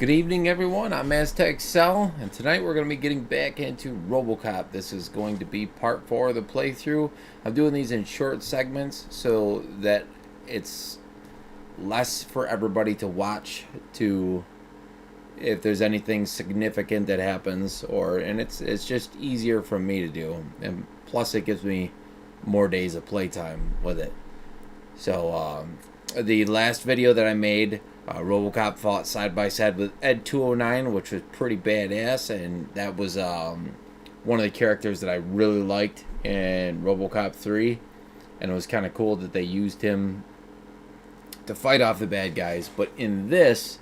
Good evening, everyone. I'm Aztec Cell, and tonight we're going to be getting back into Robocop. This is going to be part 4 of the playthrough. I'm doing these in short segments so that it's less for everybody to watch to if there's anything significant that happens, and it's just easier for me to do, and plus it gives me more days of playtime with it. So the last video that I made, Robocop fought side by side with Ed 209, which was pretty badass, and that was one of the characters that I really liked in Robocop 3, and it was kind of cool that they used him to fight off the bad guys. But in this,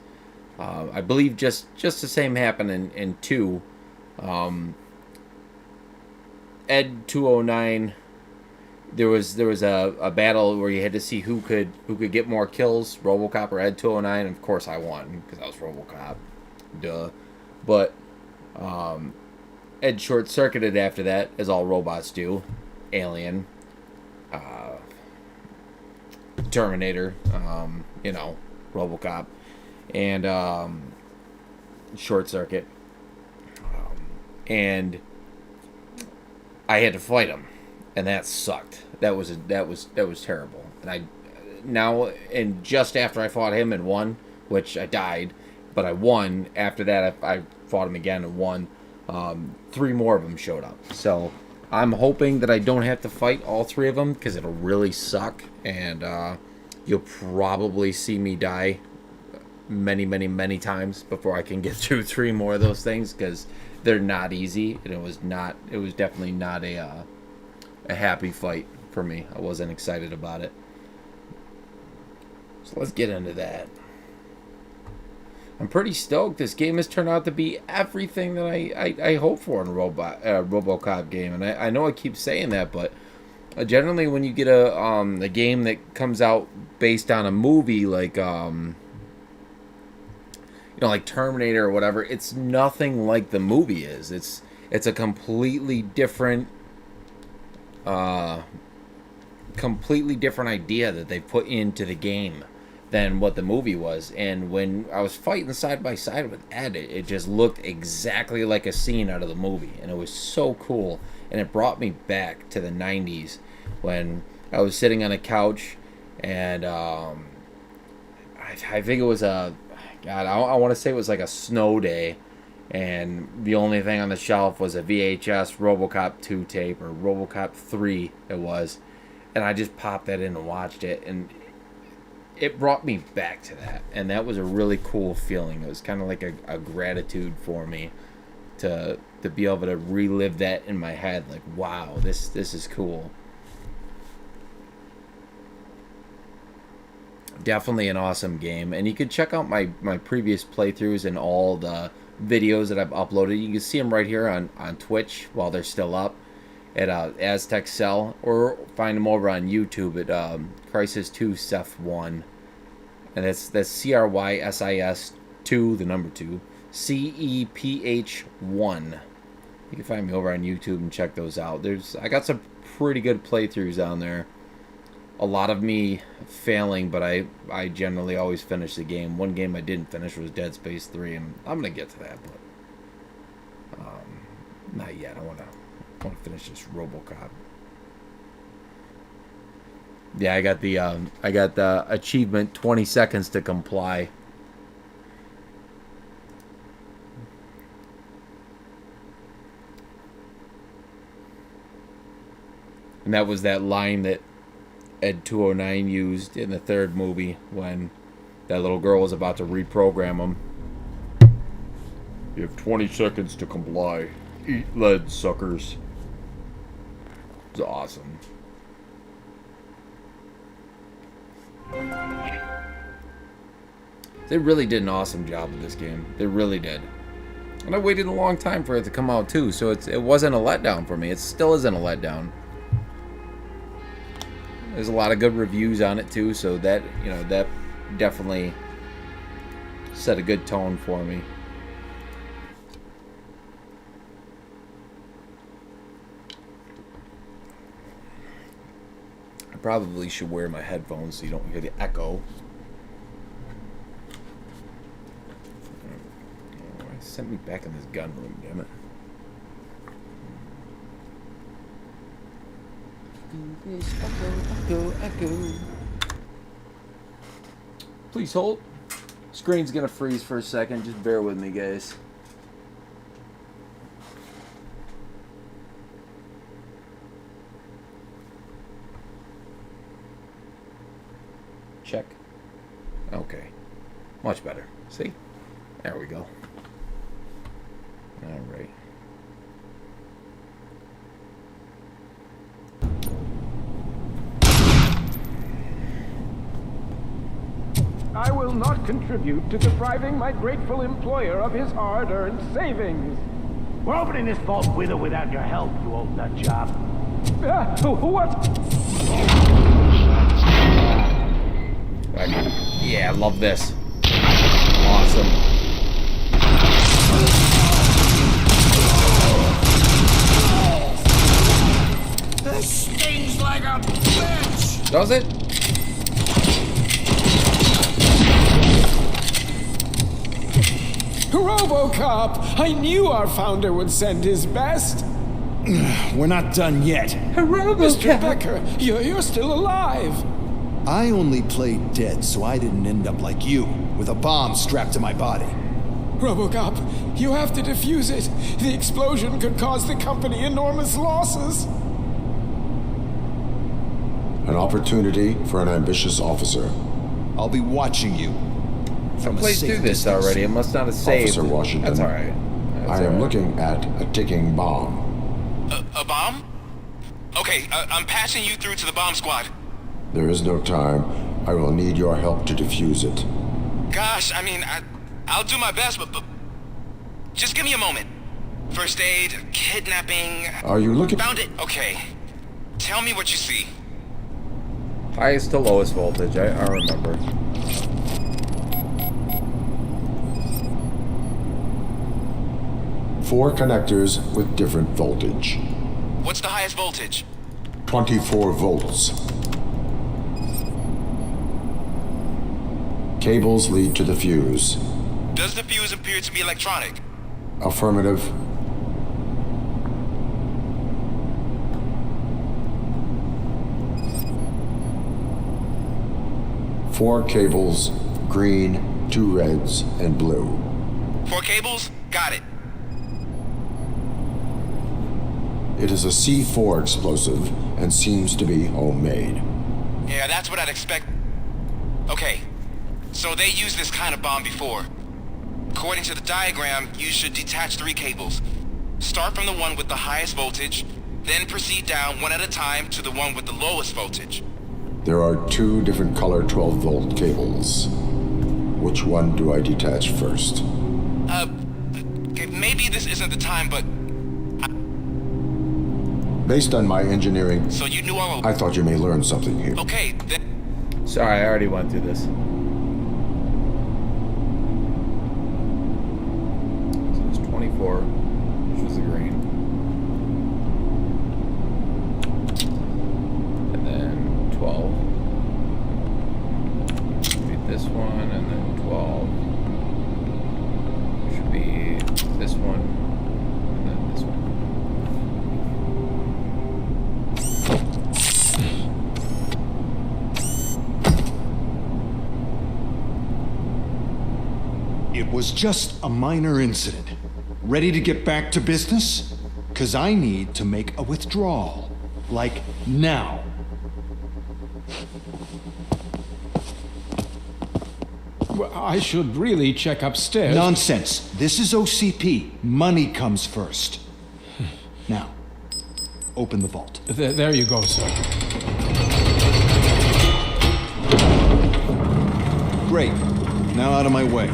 I believe just the same happened in 2. Ed 209. There was a battle where you had to see who could get more kills, Robocop or Ed 209. And of course, I won because I was Robocop, duh. But Ed short circuited after that, as all robots do. Alien, Terminator, Robocop, and short circuit, and I had to fight him. And that sucked. That was terrible. And just after I fought him and won, which I died, but I won. After that, I fought him again and won. 3 more of them showed up. So I'm hoping that I don't have to fight all 3 of them because it'll really suck. And you'll probably see me die many, many, many times before I can get through 3 more of those things because they're not easy. And it was definitely not a happy fight for me. I wasn't excited about it. So let's get into that. I'm pretty stoked. This game has turned out to be everything that I hope for in a Robocop game. And I know I keep saying that, but generally when you get a game that comes out based on a movie like like Terminator or whatever, it's nothing like the movie is. It's a completely different idea that they put into the game than what the movie was. And when I was fighting side by side with Ed, it just looked exactly like a scene out of the movie, and it was so cool. And it brought me back to the 90s when I was sitting on a couch, and I think it was I want to say it was like a snow day, and the only thing on the shelf was a VHS Robocop 2 tape, or Robocop 3 it was. And I just popped that in and watched it, and it brought me back to that. And that was a really cool feeling. It was kind of like a gratitude for me to be able to relive that in my head. Like, wow, this is cool. Definitely an awesome game. And you can check out my previous playthroughs and all the videos that I've uploaded. You can see them right here on Twitch while they're still up at Aztec Cell, or find them over on YouTube at Crisis 2 Ceph 1, and that's CRYSIS 2, the number 2, CEPH 1. You can find me over on YouTube and check those out. I got some pretty good playthroughs on there. A lot of me failing, but I generally always finish the game. One game I didn't finish was Dead Space 3, and I'm gonna get to that, but not yet. I want to finish this Robocop. Yeah, I got the achievement 20 seconds to comply. And that was that line that Ed 209 used in the 3rd movie when that little girl was about to reprogram him. You have 20 seconds to comply. Eat lead, suckers. It's awesome. They really did an awesome job with this game. They really did. And I waited a long time for it to come out too, so it wasn't a letdown for me. It still isn't a letdown. There's a lot of good reviews on it too, so that definitely set a good tone for me. I probably should wear my headphones so you don't hear the echo. sent me back in this gun room, damn it. Do this, echo. Please hold. Screen's gonna freeze for a second. Just bear with me, guys. Check. Okay. Much better. See? There we go. All right. I will not contribute to depriving my grateful employer of his hard-earned savings. We're opening this vault with or without your help, you old nut job. What? Yeah, I love this. Awesome. This stings like a bitch! Does it? Robocop! I knew our founder would send his best. We're not done yet. Mr. Becker, you're still alive. I only played dead, so I didn't end up like you, with a bomb strapped to my body. Robocop, you have to defuse it. The explosion could cause the company enormous losses. An opportunity for an ambitious officer. I'll be watching you. I played through this already. It must not have saved. Officer Washington. That's alright. I am looking at a ticking bomb. A bomb? Okay, I'm passing you through to the bomb squad. There is no time. I will need your help to defuse it. Gosh, I mean, I'll do my best, but just give me a moment. First aid, kidnapping... Are you looking... Found it! Okay. Tell me what you see. Highest to lowest voltage. I remember. Four connectors with different voltage. What's the highest voltage? 24 volts. Cables lead to the fuse. Does the fuse appear to be electronic? Affirmative. Four cables, green, 2 reds, and blue. 4 cables? Got it. It is a C4 explosive and seems to be homemade. Yeah, that's what I'd expect. Okay, so they used this kind of bomb before. According to the diagram, you should detach 3 cables. Start from the one with the highest voltage, then proceed down one at a time to the one with the lowest voltage. There are 2 different color 12-volt cables. Which one do I detach first? Maybe this isn't the time, but... Based on my engineering, So you knew all... I thought you may learn something here. Okay, then... Sorry, I already went through this. So it's 24, which was the green. And then 12. Should be this one, and then 12. Should be this one, and then this one. It was just a minor incident. Ready to get back to business? 'Cause I need to make a withdrawal. Like now. Well, I should really check upstairs. Nonsense. This is OCP. Money comes first. Now, open the vault. There you go, sir. Great. Now out of my way.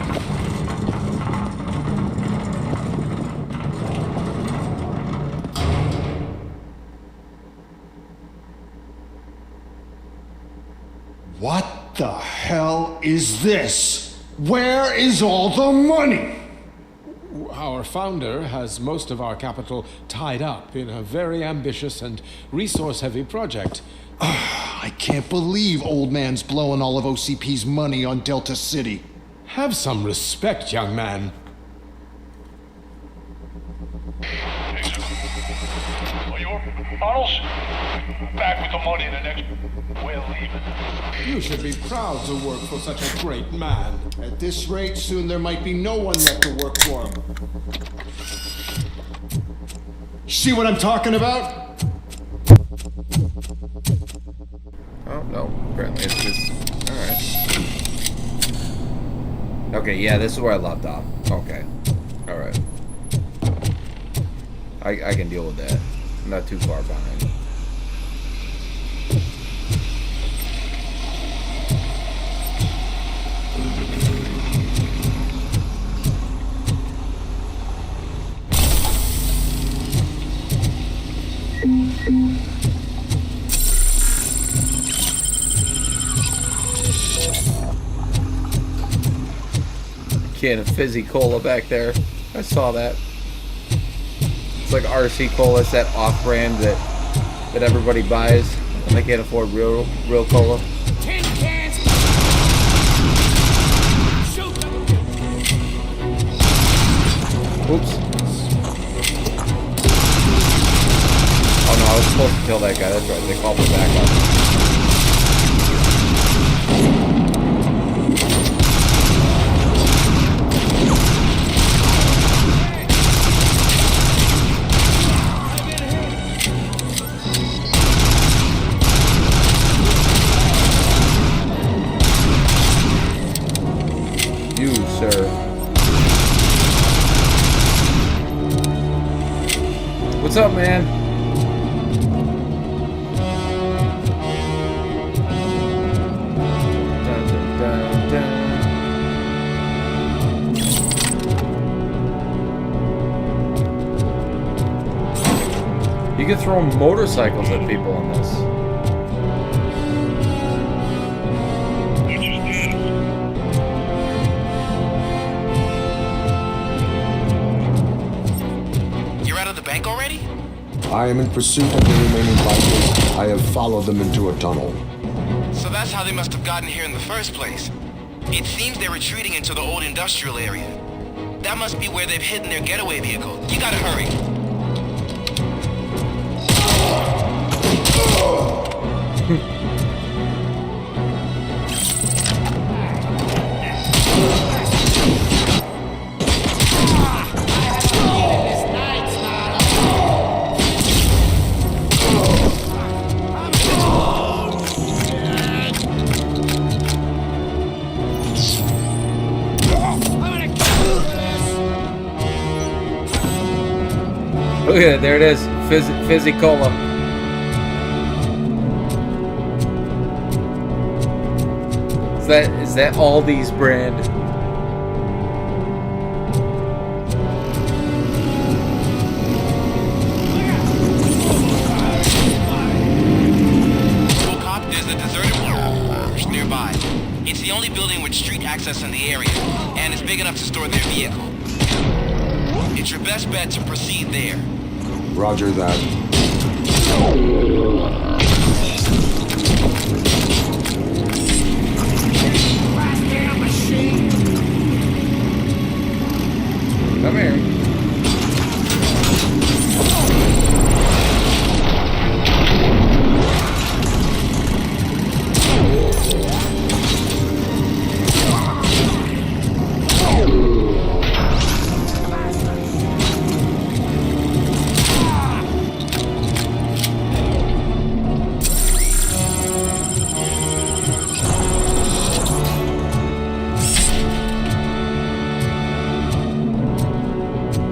What the hell is this? Where is all the money? Our founder has most of our capital tied up in a very ambitious and resource-heavy project. I can't believe old man's blowing all of OCP's money on Delta City. Have some respect, young man. Tunnels? Back with the money the next... We're leaving. You should be proud to work for such a great man. At this rate, soon there might be no one left to work for him. See what I'm talking about? Oh, no. Apparently it's just... Alright. Okay, yeah, this is where I left off. Okay. Alright. I can deal with that. I'm not too far behind. Can of fizzy cola back there. I saw that. It's like RC Cola. It's that off-brand that everybody buys when they can't afford real cola. Tin cans! Shoot them! Oops. Oh no, I was supposed to kill that guy. That's right. They called me back up. What's up, man? Dun, dun, dun, dun. You can throw motorcycles at people in this. Already? I am in pursuit of the remaining bikers. I have followed them into a tunnel. So that's how they must have gotten here in the first place. It seems they're retreating into the old industrial area. That must be where they've hidden their getaway vehicle. You gotta hurry. Look at it, there it is. Fizzy Cola. Is that Aldi's brand? Robocop, there's a deserted warehouse nearby. It's the only building with street access in the area, and it's big enough to store their vehicle. It's your best bet to proceed there. Roger that. Come here.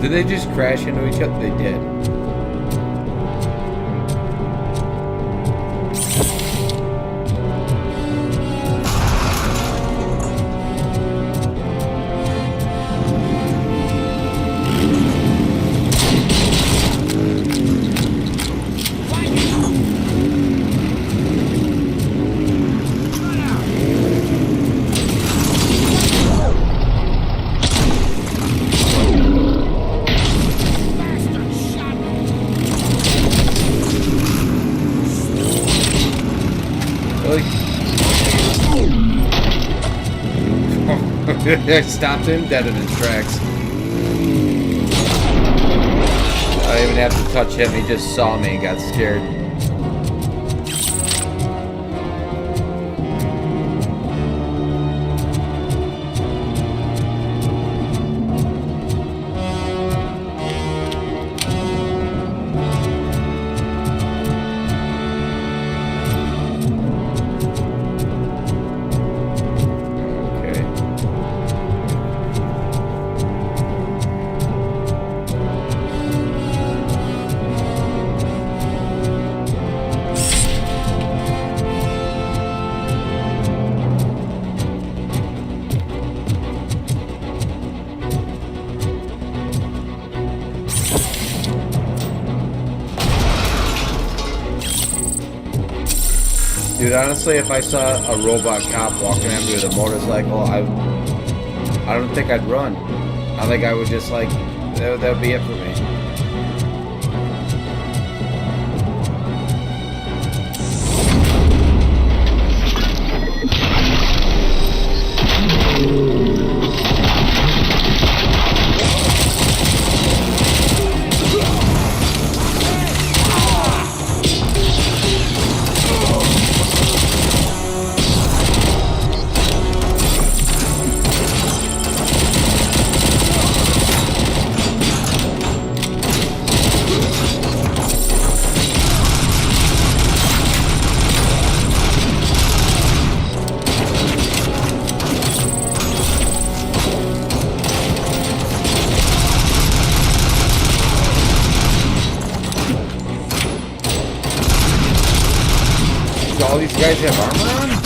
Did they just crash into each other? They did. I stopped him dead in his tracks. didn't even have to touch him. He just saw me and got scared. Dude, honestly, if I saw a robot cop walking at me with a motorcycle, I don't think I'd run. I think I would just like, that would be it for me. All these guys have armor on?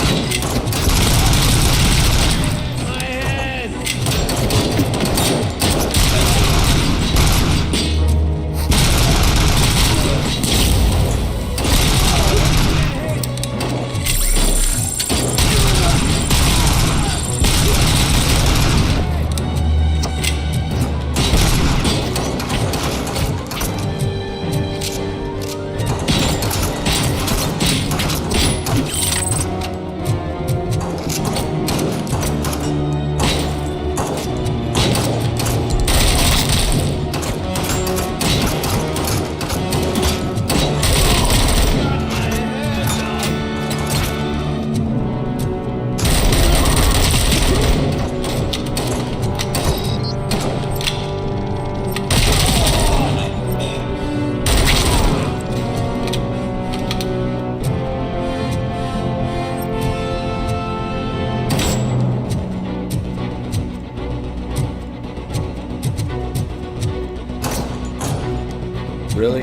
Really?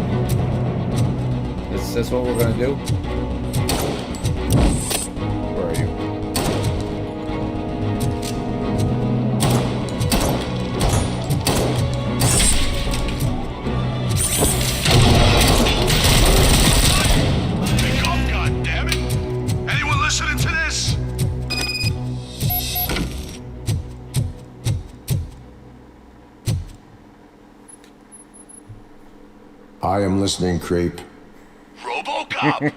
Is this what we're gonna do? Where are you? Pick up, goddammit! Anyone listening to this? I am listening, Creep. Robocop!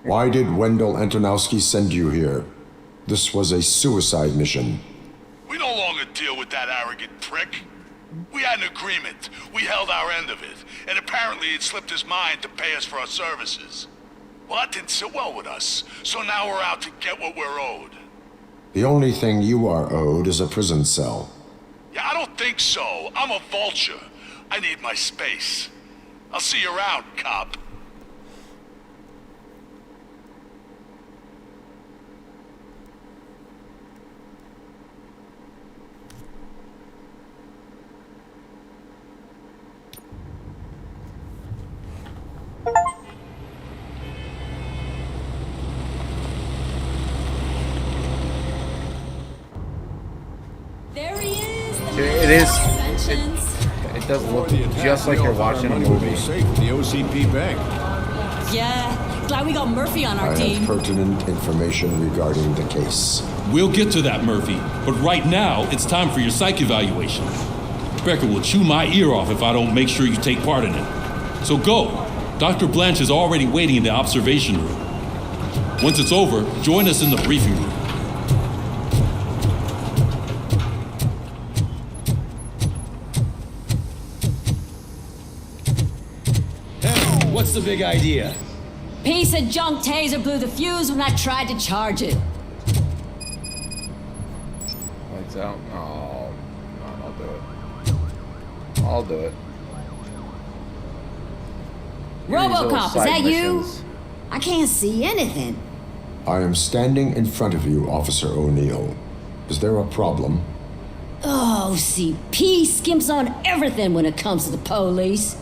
Why did Wendell Antonowski send you here? This was a suicide mission. We no longer deal with that arrogant prick. We had an agreement. We held our end of it. And apparently it slipped his mind to pay us for our services. Well, that didn't sit well with us. So now we're out to get what we're owed. The only thing you are owed is a prison cell. Yeah, I don't think so. I'm a vulture. I need my space. I'll see you around, cop. There he is. It is. It does look just like you're watching a movie. Safe at the OCP bank. Yeah, glad we got Murphy on our I team. have pertinent information regarding the case. We'll get to that, Murphy. But right now, it's time for your psych evaluation. Becker will chew my ear off if I don't make sure you take part in it. So go. Dr. Blanche is already waiting in the observation room. Once it's over, join us in the briefing room. what's the big idea? Piece of junk taser blew the fuse when I tried to charge it. Lights out. Oh, I'll do it. I'll do it. Robocop, is that you? Missions. I can't see anything. I am standing in front of you, Officer O'Neill. Is there a problem? Oh, CP skimps on everything when it comes to the police.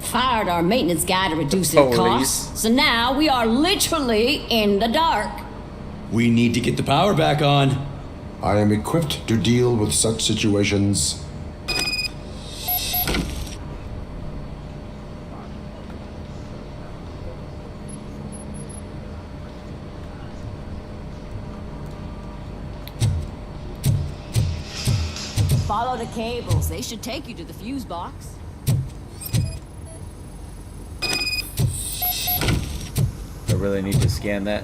Fired our maintenance guy to reduce their costs, so now we are literally in the dark. We need to get the power back on. I am equipped to deal with such situations. Follow the cables. They should take you to the fuse box. I really need to scan that.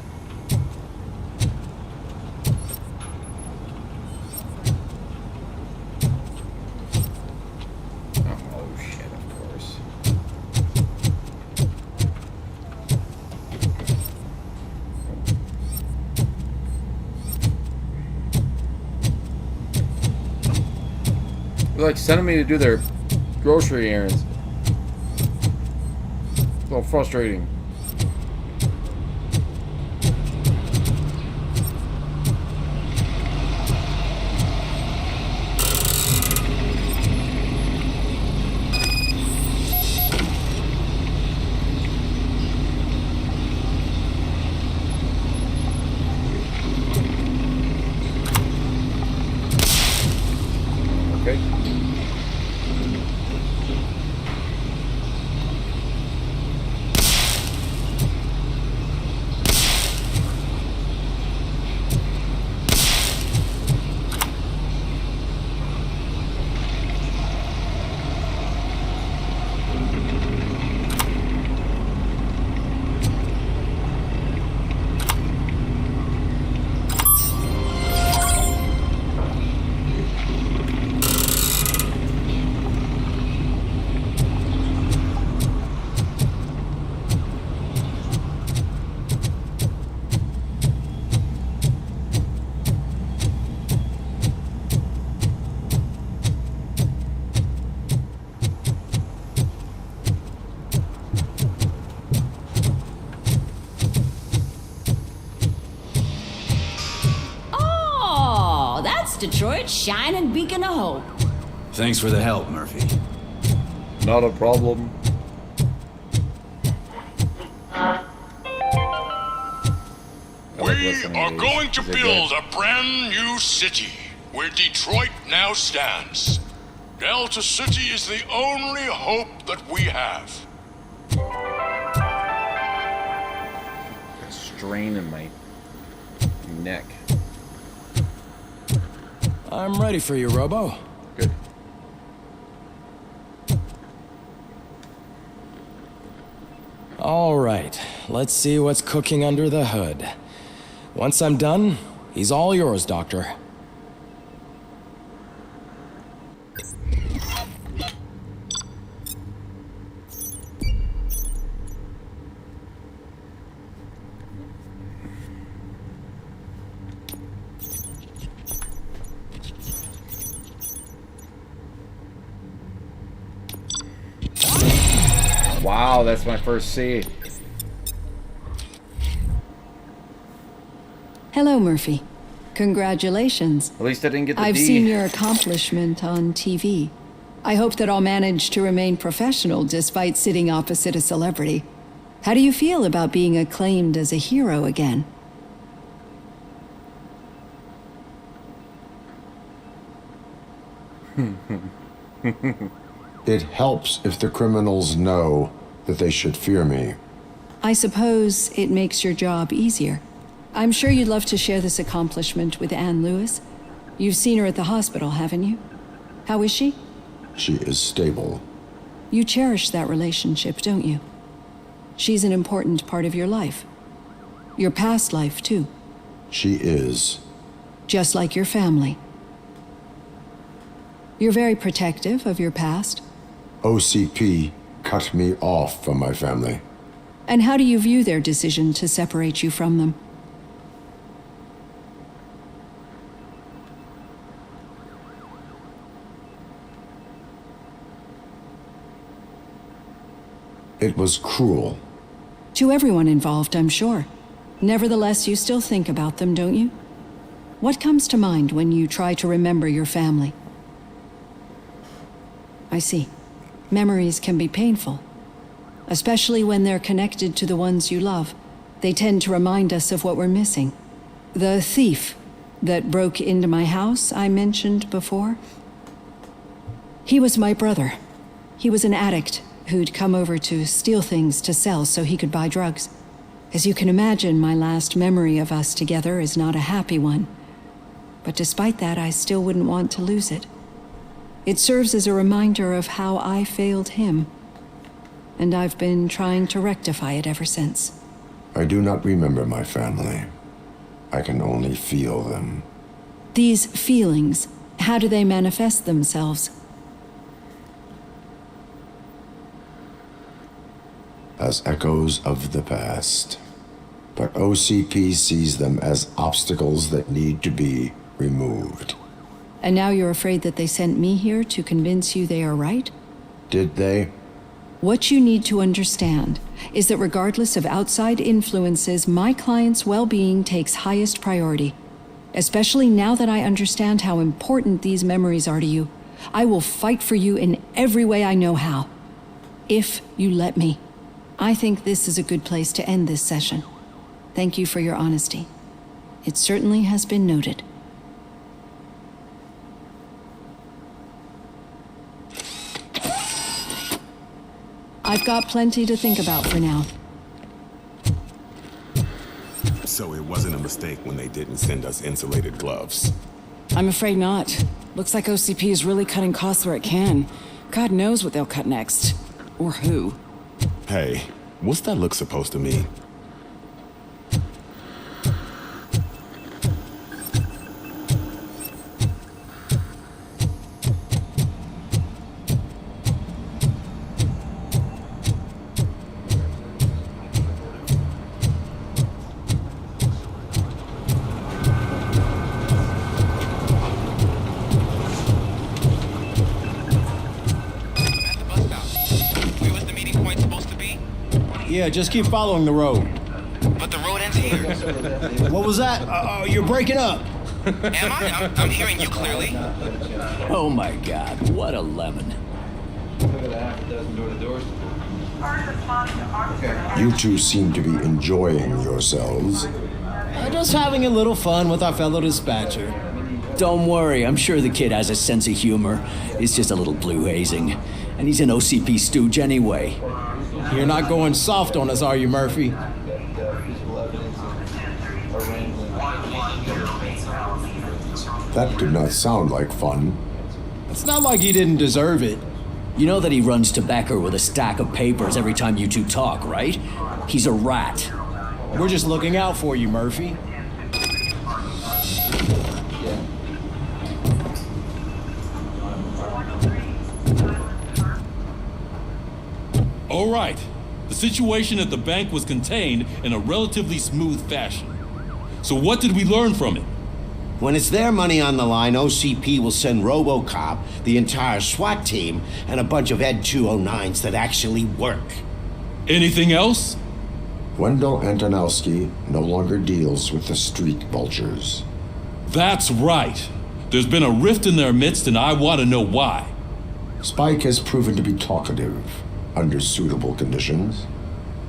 Oh shit, of course. They're like sending me to do their grocery errands. It's a little frustrating. Okay. Detroit's shining beacon of hope. Thanks for the help, Murphy. Not a problem. We are going to build a brand new city where Detroit now stands. Delta City is the only hope that we have. A strain in my neck. I'm ready for you, Robo. Good. All right, let's see what's cooking under the hood. Once I'm done, he's all yours, Doctor. Wow, that's my first C. Hello, Murphy. Congratulations. At least I didn't get the I've D. seen your accomplishment on TV. I hope that I'll manage to remain professional despite sitting opposite a celebrity. How do you feel about being acclaimed as a hero again? It helps if the criminals know that they should fear me. I suppose it makes your job easier. I'm sure you'd love to share this accomplishment with Anne Lewis. You've seen her at the hospital, haven't you? How is she? She is stable. You cherish that relationship, don't you? She's an important part of your life. Your past life, too. She is. Just like your family. You're very protective of your past. OCP cut me off from my family. And how do you view their decision to separate you from them? It was cruel. To everyone involved, I'm sure. Nevertheless, you still think about them, don't you? What comes to mind when you try to remember your family? I see. Memories can be painful, especially when they're connected to the ones you love. They tend to remind us of what we're missing. The thief that broke into my house I mentioned before? He was my brother. He was an addict who'd come over to steal things to sell so he could buy drugs. As you can imagine, my last memory of us together is not a happy one. But despite that, I still wouldn't want to lose it. It serves as a reminder of how I failed him. And I've been trying to rectify it ever since. I do not remember my family. I can only feel them. These feelings, how do they manifest themselves? As echoes of the past. But OCP sees them as obstacles that need to be removed. And now you're afraid that they sent me here to convince you they are right? Did they? What you need to understand is that regardless of outside influences, my client's well-being takes highest priority. Especially now that I understand how important these memories are to you. I will fight for you in every way I know how. If you let me. I think this is a good place to end this session. Thank you for your honesty. It certainly has been noted. I've got plenty to think about for now. So it wasn't a mistake when they didn't send us insulated gloves. I'm afraid not. Looks like OCP is really cutting costs where it can. God knows what they'll cut next. Or who. Hey, what's that look supposed to mean? Yeah, just keep following the road. But the road ends here. What was that? You're breaking up. Am I? I'm hearing you clearly. Oh my God, what a lemon. You two seem to be enjoying yourselves. Just having a little fun with our fellow dispatcher. Don't worry, I'm sure the kid has a sense of humor. It's just a little blue hazing. And he's an OCP stooge anyway. You're not going soft on us, are you, Murphy? That did not sound like fun. It's not like he didn't deserve it. You know that he runs to Becker with a stack of papers every time you two talk, right? He's a rat. We're just looking out for you, Murphy. All right. The situation at the bank was contained in a relatively smooth fashion. So what did we learn from it? When it's their money on the line, OCP will send Robocop, the entire SWAT team, and a bunch of Ed 209s that actually work. Anything else? Wendell Antonowski no longer deals with the street vultures. That's right. There's been a rift in their midst, and I want to know why. Spike has proven to be talkative under suitable conditions.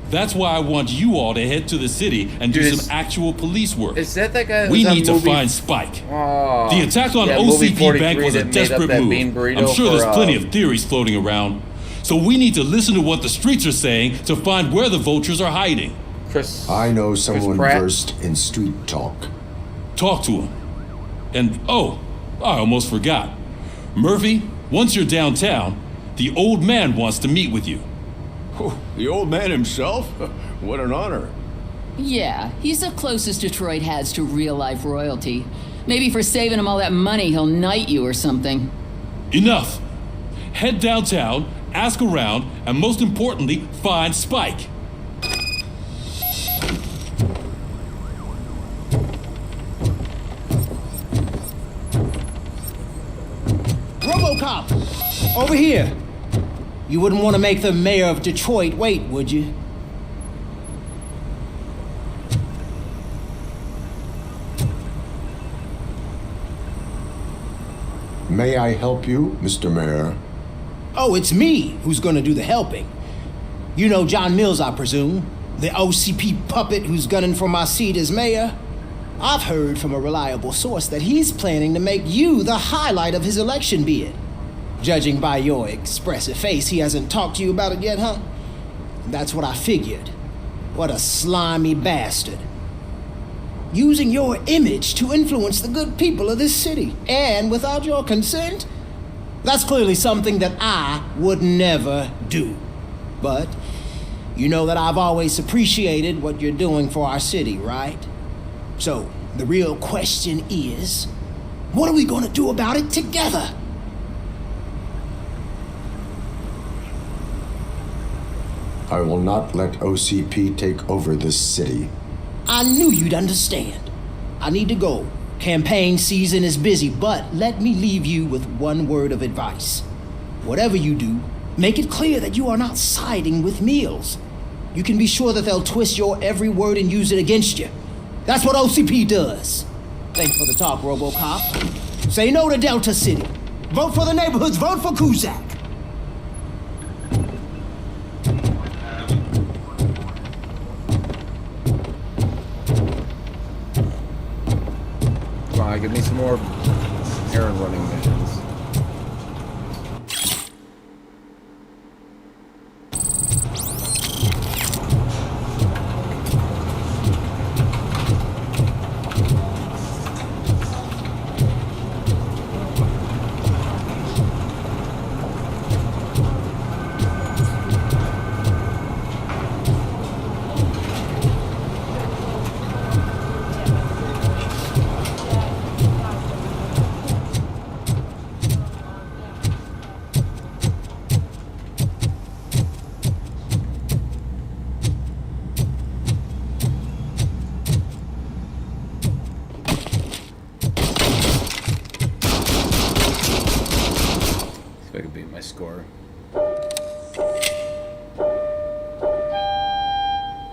That's why I want you all to head to the city and do some actual police work. Is that guy? We need to find Spike. Oh, the attack on OCP Bank was a desperate move. I'm sure there's plenty of theories floating around. So we need to listen to what the streets are saying to find where the vultures are hiding. I know someone versed in street talk. Talk to him. And, oh, I almost forgot. Murphy, once you're downtown, the old man wants to meet with you. Oh, the old man himself? What an honor. Yeah, he's the closest Detroit has to real-life royalty. Maybe for saving him all that money, he'll knight you or something. Enough. Head downtown, ask around, and most importantly, find Spike. Robocop! Over here! You wouldn't want to make the mayor of Detroit wait, would you? May I help you, Mr. Mayor? Oh, it's me who's gonna do the helping. You know John Mills, I presume? The OCP puppet who's gunning for my seat as mayor? I've heard from a reliable source that he's planning to make you the highlight of his election bid. Judging by your expressive face, he hasn't talked to you about it yet, huh? That's what I figured. What a slimy bastard. Using your image to influence the good people of this city, and without your consent? That's clearly something that I would never do. But you know that I've always appreciated what you're doing for our city, right? So, the real question is, what are we gonna do about it together? I will not let OCP take over this city. I knew you'd understand. I need to go. Campaign season is busy, but let me leave you with one word of advice. Whatever you do, make it clear that you are not siding with Mills. You can be sure that they'll twist your every word and use it against you. That's what OCP does. Thanks for the talk, Robocop. Say no to Delta City. Vote for the neighborhoods, vote for Kuzak. Come on, give me some more errand running missions. I could beat my score.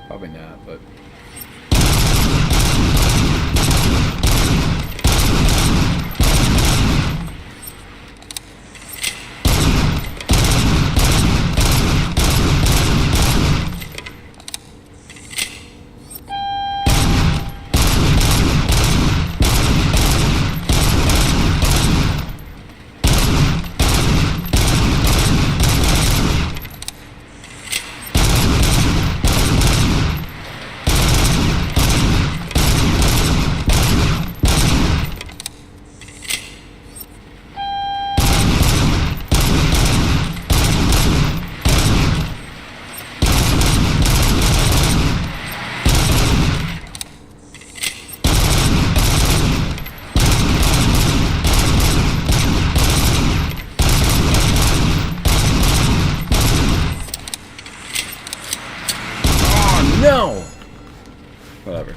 Probably not, but... No! Whatever. You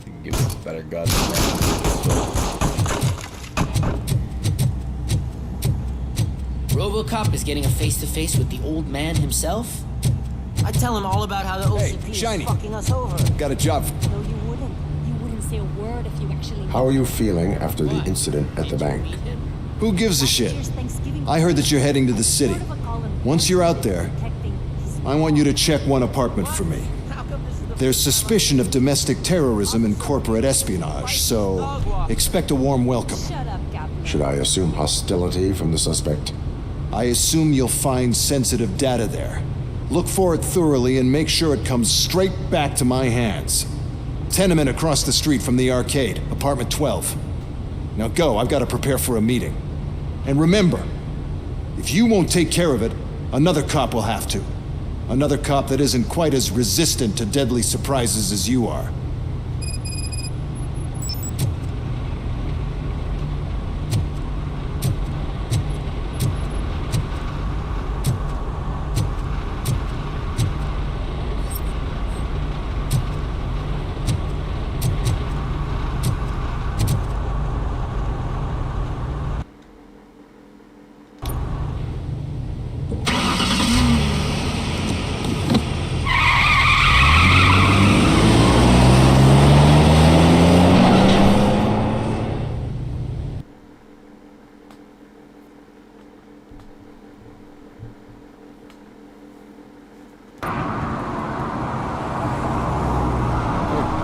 can give me a better gun than that. Robocop is getting a face-to-face with the old man himself? I tell him all about how the OCP is fucking us over. Got a job. No, you wouldn't. You wouldn't say a word if you actually... How are you feeling after the incident at the bank? Who gives a shit? I heard that you're heading to the city. Once you're out there, I want you to check one apartment for me. There's suspicion of domestic terrorism and corporate espionage, so expect a warm welcome. Should I assume hostility from the suspect? I assume you'll find sensitive data there. Look for it thoroughly and make sure it comes straight back to my hands. Tenement across the street from the arcade, apartment 12. Now go, I've got to prepare for a meeting. And remember, if you won't take care of it, another cop will have to. Another cop that isn't quite as resistant to deadly surprises as you are.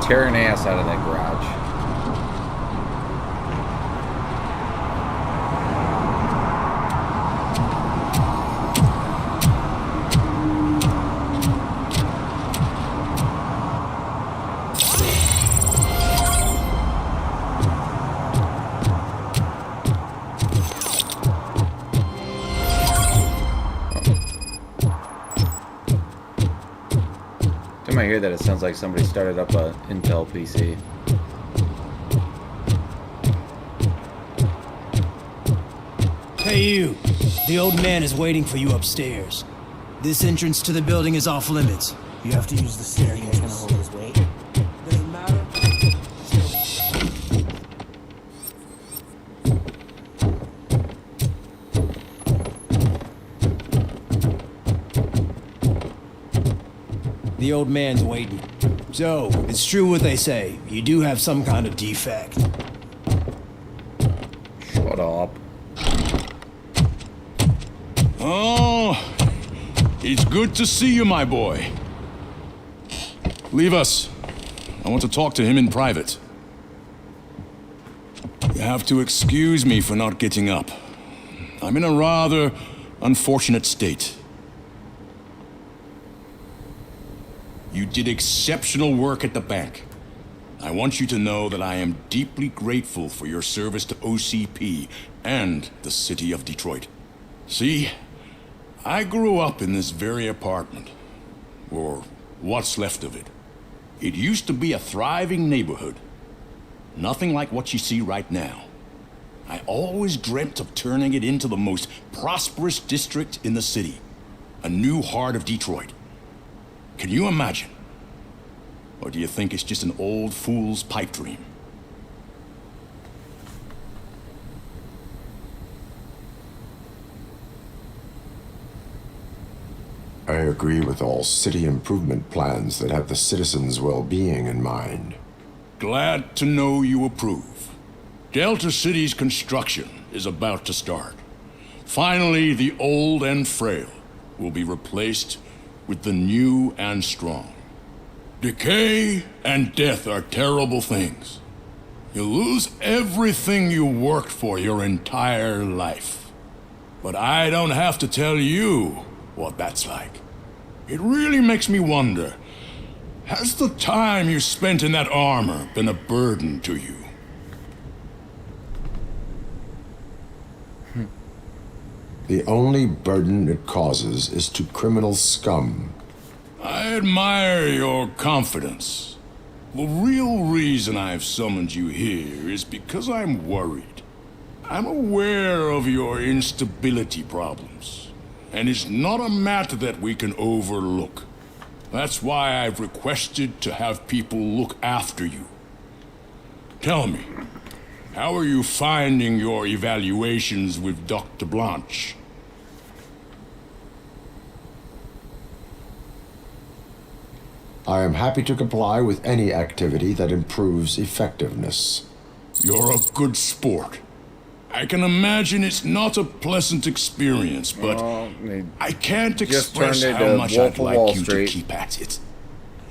tearing ass out of that garage. I hear that it sounds like somebody started up a Intel PC. Hey you, the old man is waiting for you upstairs. This entrance to the building is off limits. You have to use the staircase. He's gonna hold his weight. Doesn't matter. The old man's waiting. So, it's true what they say. You do have some kind of defect. Shut up. Oh, it's good to see you, my boy. Leave us. I want to talk to him in private. You have to excuse me for not getting up. I'm in a rather unfortunate state. You did exceptional work at the bank. I want you to know that I am deeply grateful for your service to OCP and the city of Detroit. See, I grew up in this very apartment, or what's left of it. It used to be a thriving neighborhood. Nothing like what you see right now. I always dreamt of turning it into the most prosperous district in the city. A new heart of Detroit. Can you imagine? Or do you think it's just an old fool's pipe dream? I agree with all city improvement plans that have the citizens' well-being in mind. Glad to know you approve. Delta City's construction is about to start. Finally, the old and frail will be replaced with the new and strong. Decay and death are terrible things. You lose everything you worked for your entire life. But I don't have to tell you what that's like. It really makes me wonder, has the time you spent in that armor been a burden to you? The only burden it causes is to criminal scum. I admire your confidence. The real reason I've summoned you here is because I'm worried. I'm aware of your instability problems, and it's not a matter that we can overlook. That's why I've requested to have people look after you. Tell me, how are you finding your evaluations with Dr. Blanche? I am happy to comply with any activity that improves effectiveness. You're a good sport. I can imagine it's not a pleasant experience, but I can't express how much I'd like you to keep at it.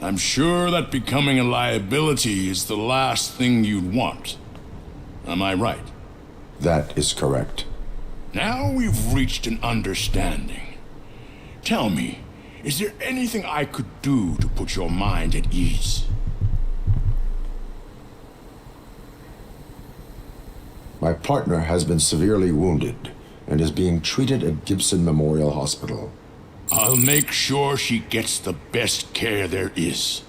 I'm sure that becoming a liability is the last thing you'd want. Am I right? That is correct. Now we've reached an understanding. Tell me, is there anything I could do to put your mind at ease? My partner has been severely wounded and is being treated at Gibson Memorial Hospital. I'll make sure she gets the best care there is.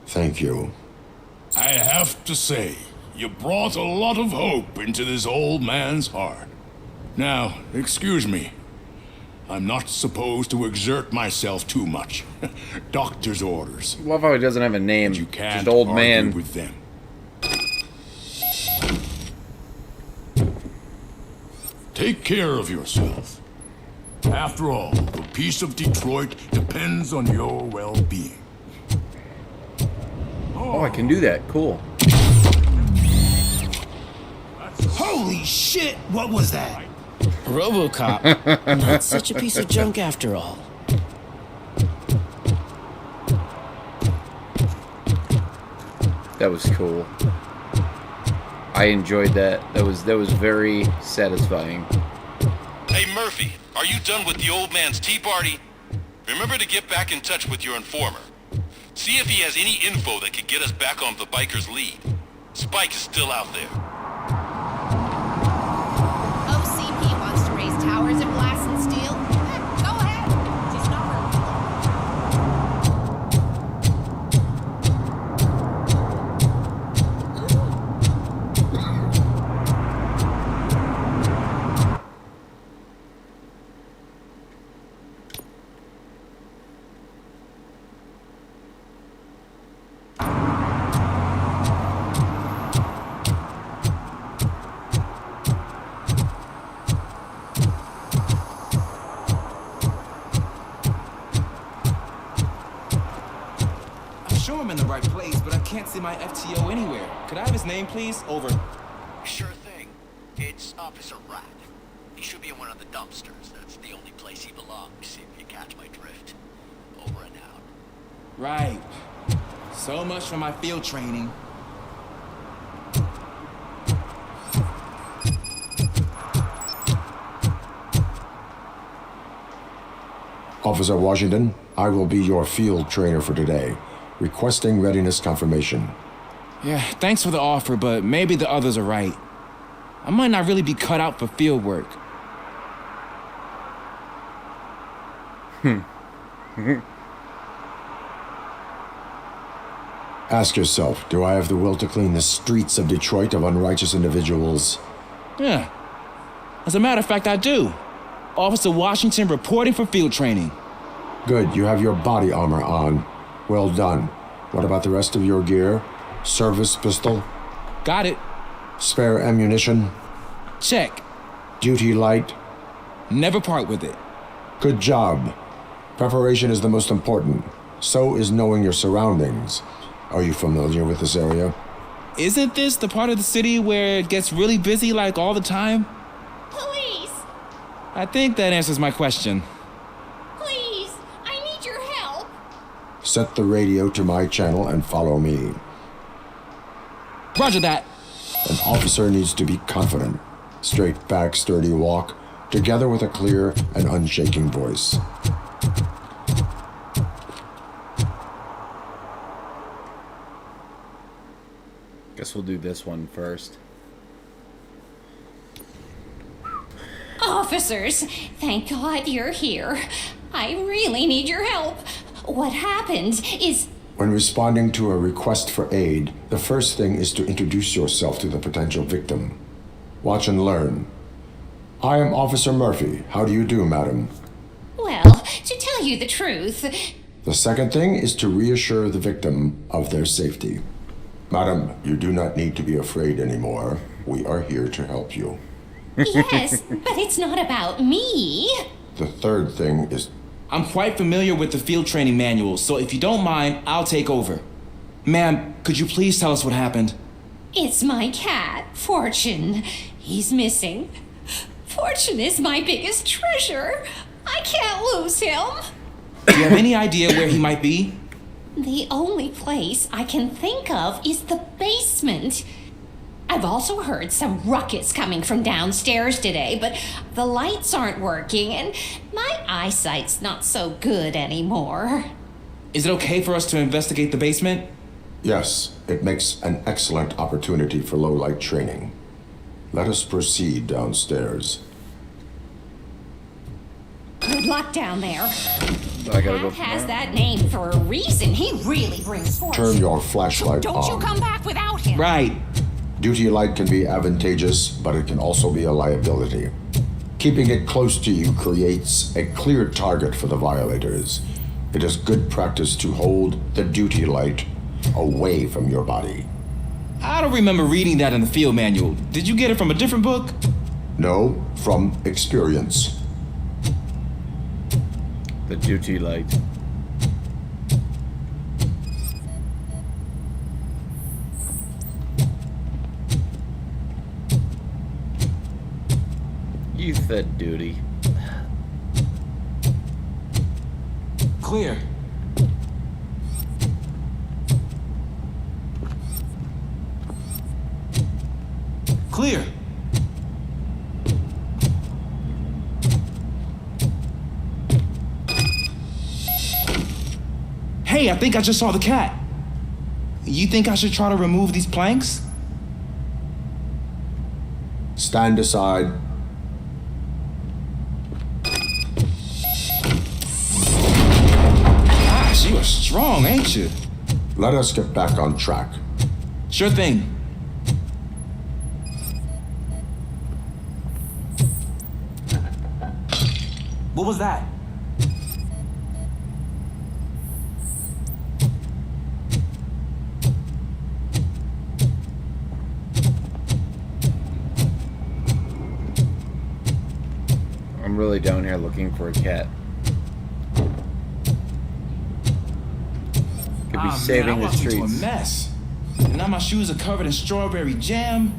Thank you. I have to say, you brought a lot of hope into this old man's heart. Now, excuse me. I'm not supposed to exert myself too much. Doctor's orders. Love how he doesn't have a name. You can't just old argue man with them. Take care of yourself. After all, the peace of Detroit depends on your well-being. Oh, I can do that. Cool. Holy shit! What was that? Robocop. Not such a piece of junk after all. That was cool. I enjoyed that. That was very satisfying. Hey Murphy, are you done with the old man's tea party? Remember to get back in touch with your informer. See if he has any info that could get us back on the biker's lead. Spike is still out there. OCP wants to raise towers and glass and steel. Go ahead. Just not sure I'm in the right place, but I can't see my FTO anywhere. Could I have his name, please? Over. Sure thing. It's Officer Rat. He should be in one of the dumpsters. That's the only place he belongs, if you catch my drift. Over and out. Right. So much for my field training. Officer Washington, I will be your field trainer for today. Requesting readiness confirmation. Yeah, thanks for the offer, but maybe the others are right. I might not really be cut out for field work. Ask yourself, do I have the will to clean the streets of Detroit of unrighteous individuals? Yeah. As a matter of fact, I do. Officer Washington reporting for field training. Good, you have your body armor on. Well done. What about the rest of your gear? Service pistol? Got it. Spare ammunition? Check. Duty light? Never part with it. Good job. Preparation is the most important. So is knowing your surroundings. Are you familiar with this area? Isn't this the part of the city where it gets really busy like all the time? Police! I think that answers my question. Please! I need your help! Set the radio to my channel and follow me. Roger that. An officer needs to be confident. Straight back, sturdy walk, together with a clear and unshaking voice. Guess we'll do this one first. Officers, thank God you're here. I really need your help. What happened is... When responding to a request for aid, the first thing is to introduce yourself to the potential victim. Watch and learn. I am Officer Murphy. How do you do, madam? Well, to tell you the truth... The second thing is to reassure the victim of their safety. Madam, you do not need to be afraid anymore. We are here to help you. Yes, but it's not about me. The third thing is... I'm quite familiar with the field training manual, so if you don't mind, I'll take over. Ma'am, could you please tell us what happened? It's my cat, Fortune. He's missing. Fortune is my biggest treasure. I can't lose him. Do you have any idea where he might be? The only place I can think of is the basement. I've also heard some ruckus coming from downstairs today, but the lights aren't working and my eyesight's not so good anymore. Is it okay for us to investigate the basement? Yes, it makes an excellent opportunity for low-light training. Let us proceed downstairs. Good luck down there. I gotta go. Pat has that name for a reason. He really brings fortune. Turn your flashlight Don't on. you come back without him! Right. Duty light can be advantageous, but it can also be a liability. Keeping it close to you creates a clear target for the violators. It is good practice to hold the duty light away from your body. I don't remember reading that in the field manual. Did you get it from a different book? No, from experience. The duty light. You said duty. Clear. Clear. Hey, I think I just saw the cat. You think I should try to remove these planks? Stand aside. Gosh, you are strong, ain't you? Let us get back on track. Sure thing. What was that? I'm really down here looking for a cat. Could be saving man, I the walked into streets. a mess. And now my shoes are covered in strawberry jam.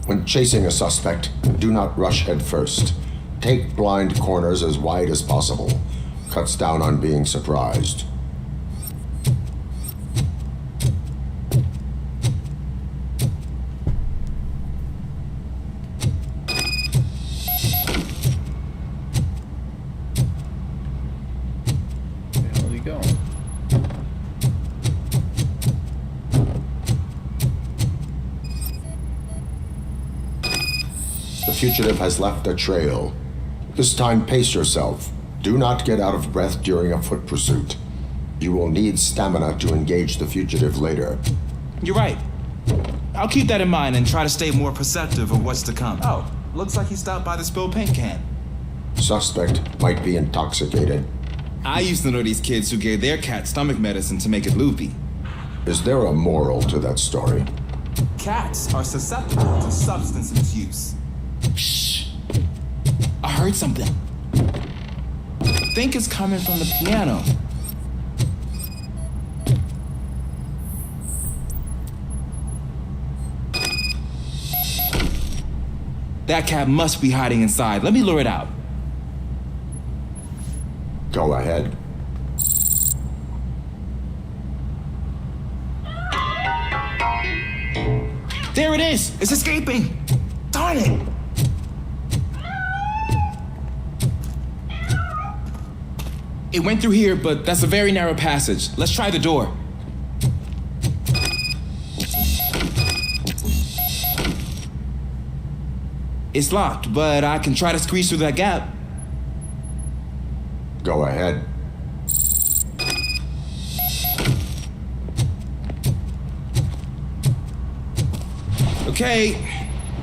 When chasing a suspect, do not rush head first. Take blind corners as wide as possible. Cuts down on being surprised. Where the hell are you going? The fugitive has left a trail. This time, pace yourself. Do not get out of breath during a foot pursuit. You will need stamina to engage the fugitive later. You're right. I'll keep that in mind and try to stay more perceptive of what's to come. Oh, looks like he stopped by the spilled paint can. Suspect might be intoxicated. I used to know these kids who gave their cat stomach medicine to make it loopy. Is there a moral to that story? Cats are susceptible to substance misuse. Shh. I heard something. I think it's coming from the piano. That cat must be hiding inside. Let me lure it out. Go ahead. There it is! It's escaping! Darn it! It went through here, but that's a very narrow passage. Let's try the door. It's locked, but I can try to squeeze through that gap. Go ahead. Okay,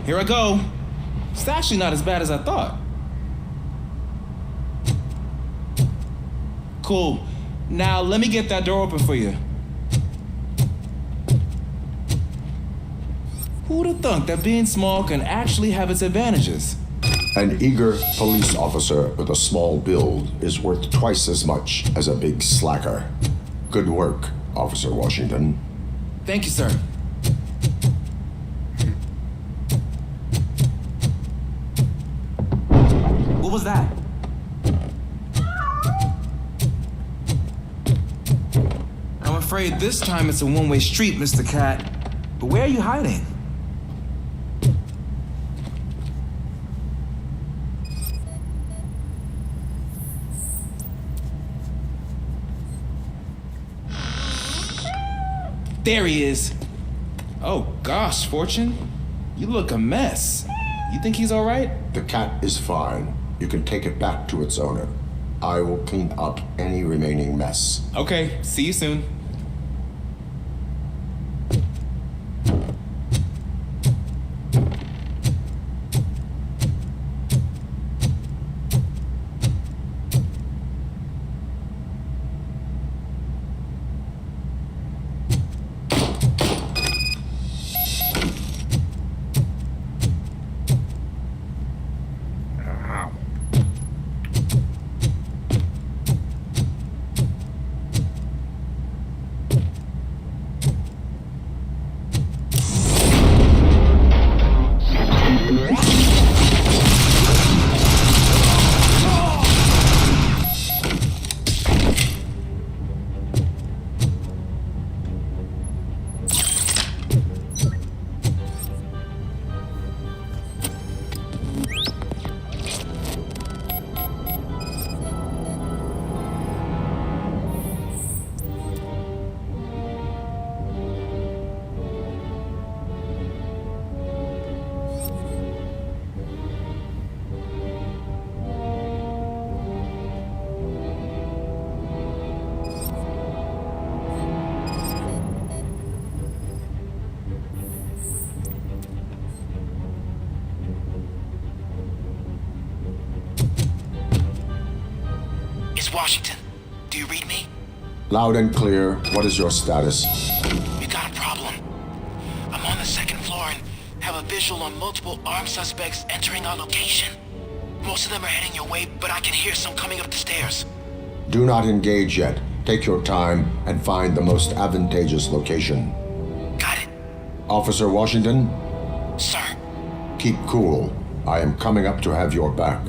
here I go. It's actually not as bad as I thought. Cool. Now let me get that door open for you. Who'd have thunk that being small can actually have its advantages? An eager police officer with a small build is worth twice as much as a big slacker. Good work, Officer Washington. Thank you, sir. What was that? I'm afraid this time it's a one-way street, Mr. Cat. But where are you hiding? There he is. Oh gosh, Fortune. You look a mess. You think he's all right? The cat is fine. You can take it back to its owner. I will clean up any remaining mess. Okay, see you soon. is Washington. Do you read me? Loud and clear. What is your status? We got a problem. I'm on the second floor and have a visual on multiple armed suspects entering our location. Most of them are heading your way, but I can hear some coming up the stairs. Do not engage yet. Take your time and find the most advantageous location. Got it. Officer Washington? Sir. Keep cool. I am coming up to have your back.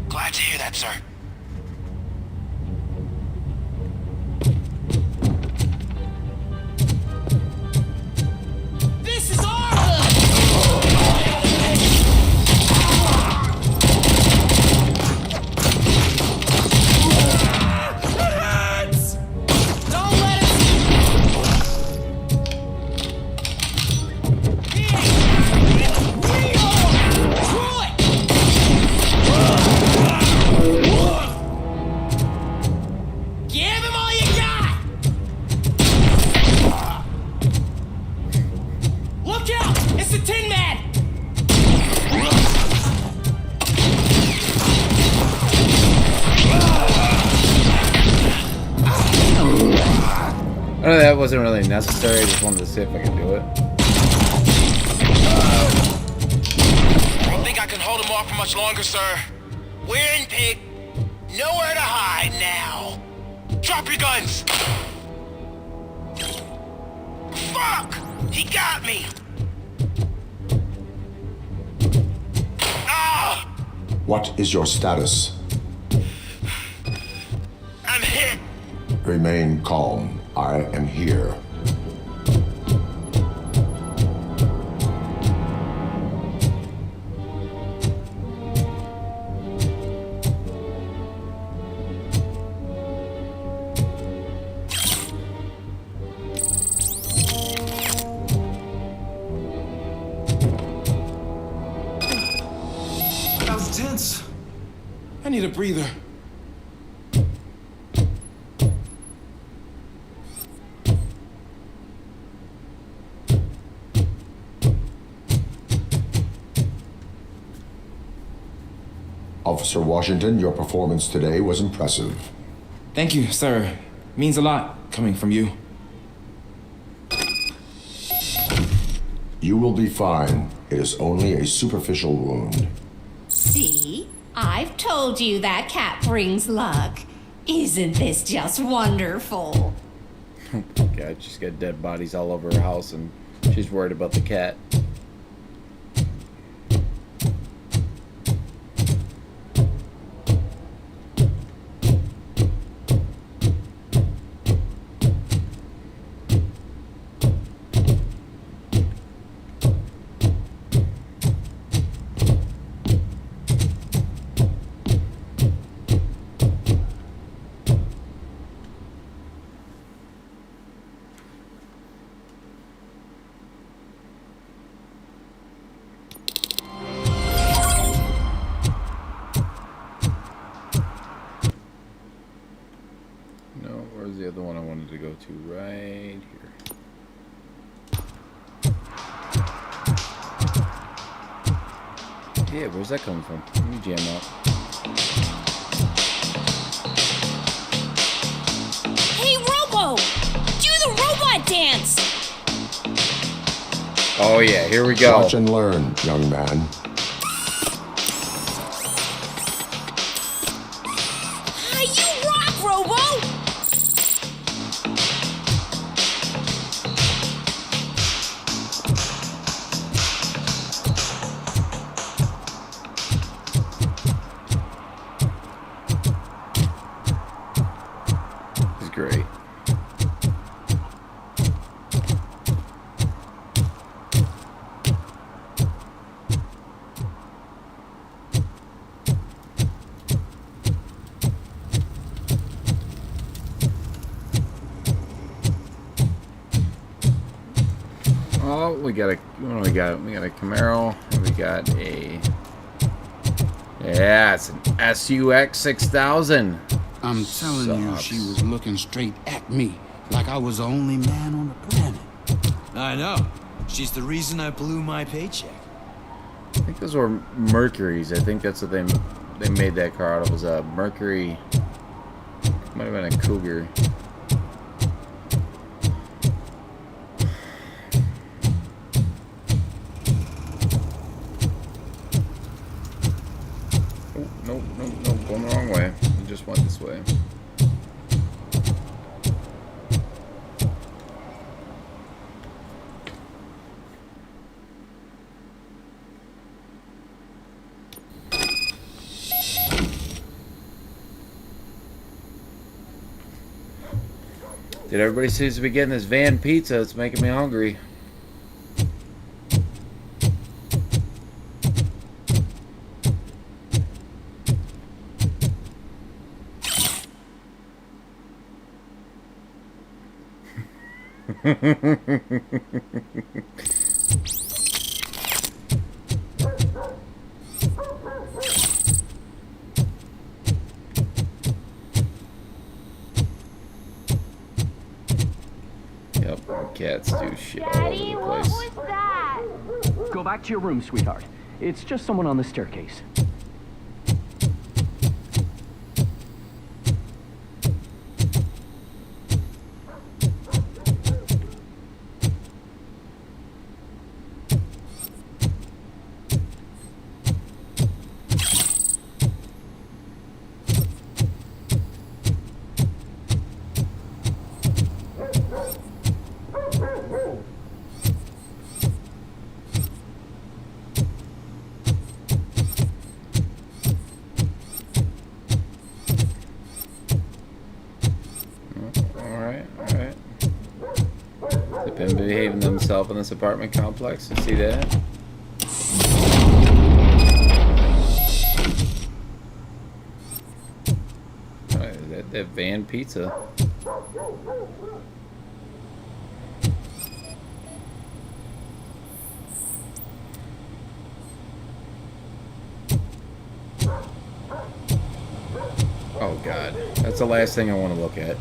Glad to hear that, sir. This is our Don't let us. Give him all you got! Look out! It's the Tin Man! I know that wasn't really necessary. I just wanted to see if I could do it. I don't think I can hold him off for much longer, sir. We're in, pig. Nowhere to hide now. Drop your guns! Fuck! He got me! Ah! What is your status? I'm hit! Remain calm. I am here. That was tense. I need a breather. Officer Washington, your performance today was impressive. Thank you, sir. Means a lot coming from you. You will be fine. It is only a superficial wound. See? I've told you that cat brings luck. Isn't this just wonderful? Oh my god, she's got dead bodies all over her house and she's worried about the cat. Where's the other one I wanted to go to? Right here. Yeah, where's that coming from? Let me jam up. Hey, Robo! Do the robot dance! Oh yeah, here we go. Watch and learn, young man. You rock, Robo! It's great. Oh, we got a what do we got? We got a Camaro. And we got a it's an SUX 6000. I'm telling you, she was looking straight at me, like I was the only man on the planet. I know. She's the reason I blew my paycheck. I think those were Mercuries. I think that's what they made that car out of, was a Mercury Might have been a cougar. Oh, nope, nope, nope. Going the wrong way. We just went this way. Did everybody seems to be getting this van pizza? It's making me hungry. Cats do shit all over the place. What was that? Go back to your room, sweetheart. It's just someone on the staircase. They've been behaving themselves in this apartment complex. You see that? That van pizza. Oh God, that's the last thing I want to look at.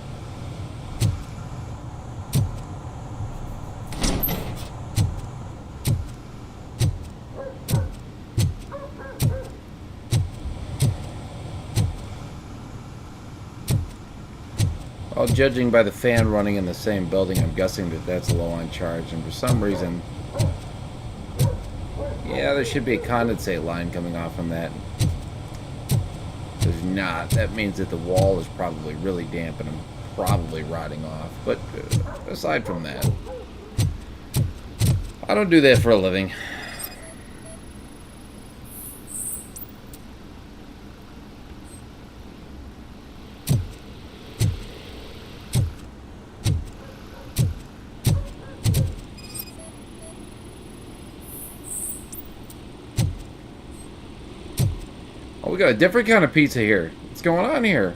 Well, judging by the fan running in the same building, I'm guessing that that's low on charge, and for some reason, yeah, there should be a condensate line coming off from that. There's not. That means that the wall is probably really damp and probably rotting off. But aside from that, I don't do that for a living. Oh, we got a different kind of pizza here. What's going on here?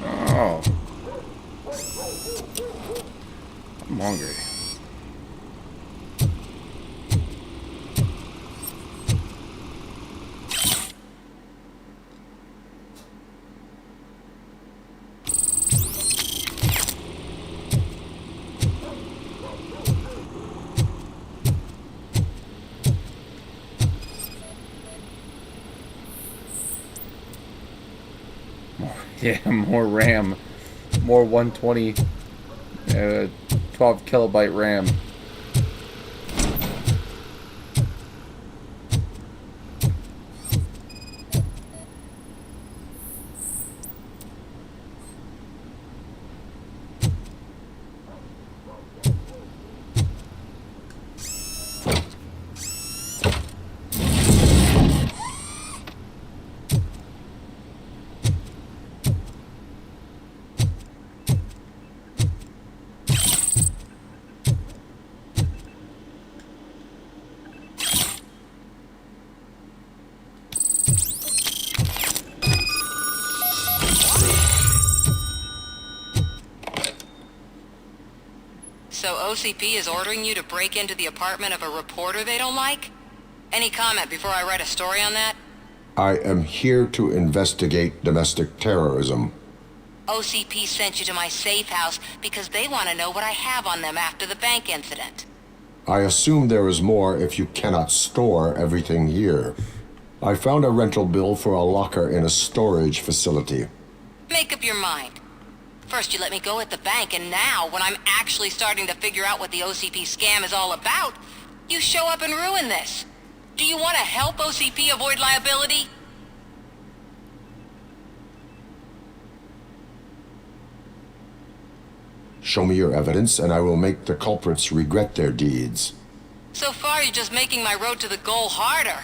Oh. I'm hungry. Yeah, more RAM. More 120, 12 kilobyte RAM. So OCP is ordering you to break into the apartment of a reporter they don't like? Any comment before I write a story on that? I am here to investigate domestic terrorism. OCP sent you to my safe house because they want to know what I have on them after the bank incident. I assume there is more if you cannot store everything here. I found a rental bill for a locker in a storage facility. Make up your mind. First you let me go at the bank, and now, when I'm actually starting to figure out what the OCP scam is all about, you show up and ruin this. Do you want to help OCP avoid liability? Show me your evidence, and I will make the culprits regret their deeds. So far, you're just making my road to the goal harder.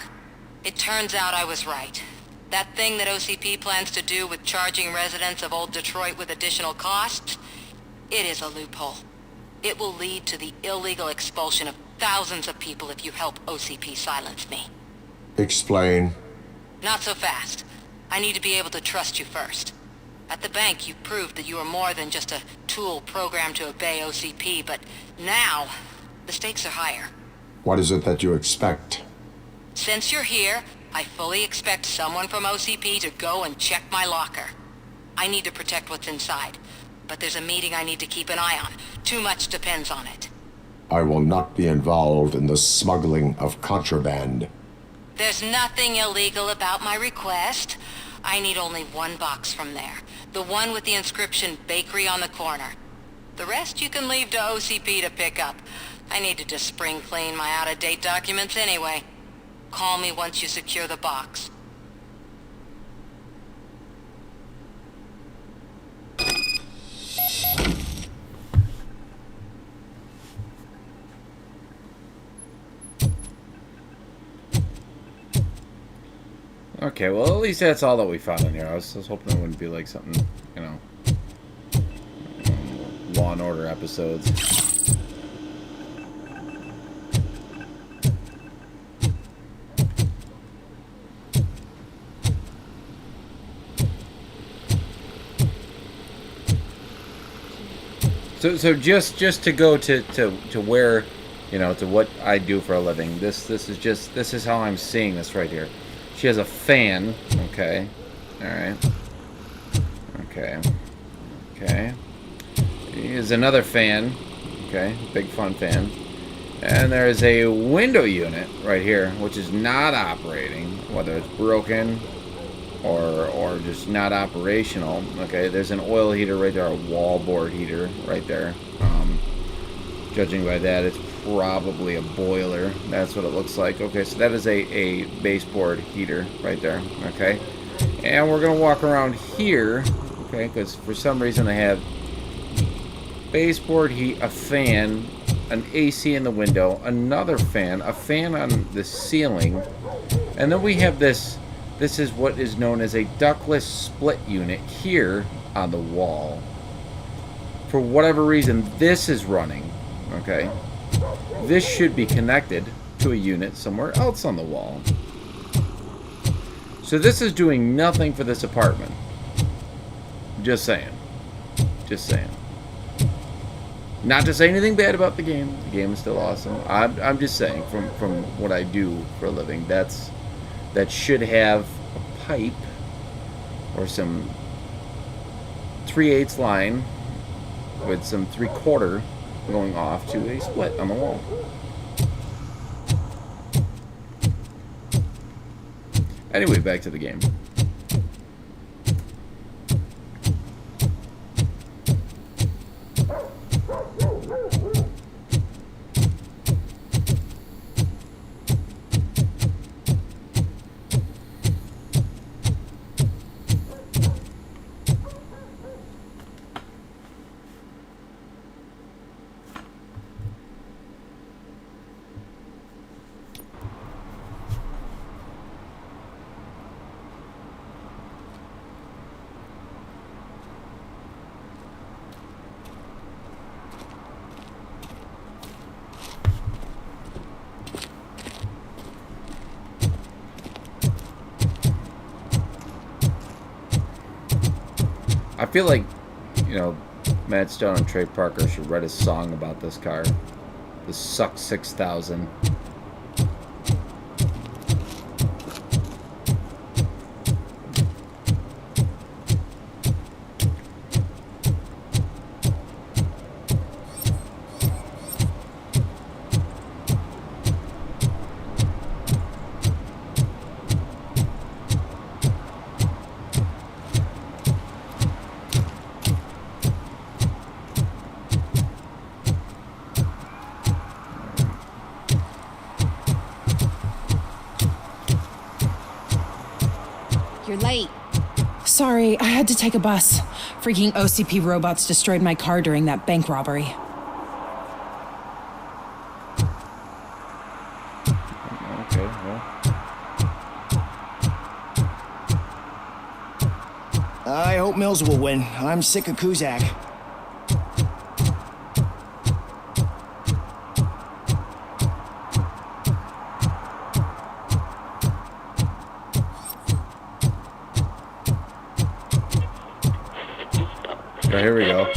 It turns out I was right. That thing that OCP plans to do with charging residents of Old Detroit with additional costs, it is a loophole. It will lead to the illegal expulsion of thousands of people if you help OCP silence me. Explain. Not so fast. I need to be able to trust you first. At the bank, you proved that you are more than just a tool programmed to obey OCP, but now, the stakes are higher. What is it that you expect? Since you're here, I fully expect someone from OCP to go and check my locker. I need to protect what's inside, but there's a meeting I need to keep an eye on. Too much depends on it. I will not be involved in the smuggling of contraband. There's nothing illegal about my request. I need only one box from there. The one with the inscription Bakery on the corner. The rest you can leave to OCP to pick up. I needed to spring clean my out-of-date documents anyway. Call me once you secure the box. Okay, well, at least that's all that we found in here. I was hoping it wouldn't be like something, you know, Law and Order episodes. So just to go to where, you know, to what I do for a living. This is how I'm seeing this right here. She has a fan. Okay. All right. Okay. Okay. Here's another fan. Okay. Big fun fan. And there's a window unit right here, which is not operating, whether it's broken or just not operational. Okay, there's an oil heater right there, a wallboard heater right there. Judging by that, it's probably a boiler. That's what it looks like. Okay, so that is a baseboard heater right there. Okay, and we're gonna walk around here. Okay, because for some reason I have baseboard heat, a fan, an AC in the window, another fan, a fan on the ceiling, and then we have this. This is what is known as a ductless split unit here on the wall. For whatever reason, this is running. Okay, this should be connected to a unit somewhere else on the wall. So this is doing nothing for this apartment. Just saying. Just saying. Not to say anything bad about the game. The game is still awesome. I'm just saying from what I do for a living, that should have a pipe or some 3/8 line with some 3/4 going off to a split on the wall. Anyway, back to the game. I feel like, you know, Matt Stone and Trey Parker should write a song about this car. The Suck 6000. You're late. Sorry, I had to take a bus. Freaking OCP robots destroyed my car during that bank robbery. Okay, well. I hope Mills will win. I'm sick of Kuzak. Oh, here we go.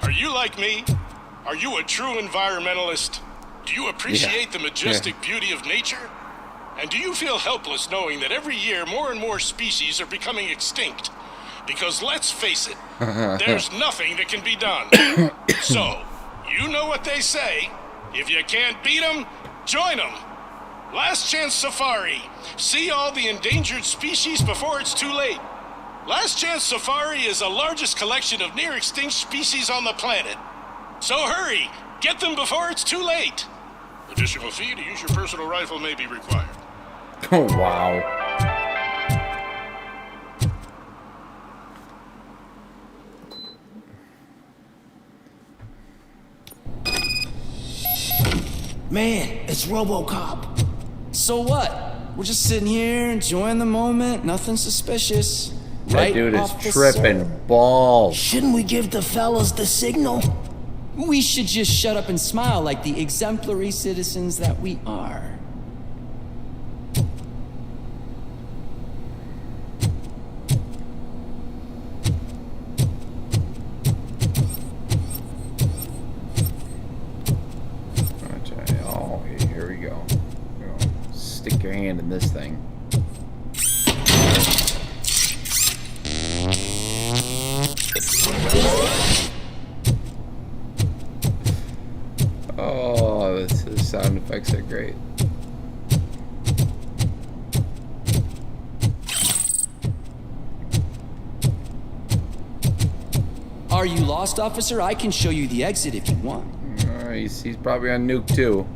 Are you like me? Are you a true environmentalist? Do you appreciate the majestic beauty of nature? And do you feel helpless knowing that every year more and more species are becoming extinct? Because let's face it, there's nothing that can be done. So, you know what they say. If you can't beat them, join them. Last Chance Safari. See all the endangered species before it's too late. Last Chance Safari is the largest collection of near-extinct species on the planet. So hurry, get them before it's too late. Additional fee to use your personal rifle may be required. Oh, wow. Man, it's Robocop. So what? We're just sitting here enjoying the moment, nothing suspicious. That Right, dude is officer? tripping balls. Shouldn't we give the fellas the signal? We should just shut up and smile like the exemplary citizens that we are. Okay, oh, here we go. Stick your hand in this thing. Oh, the sound effects are great. Are you lost, officer? I can show you the exit if you want. He's probably on nuke too.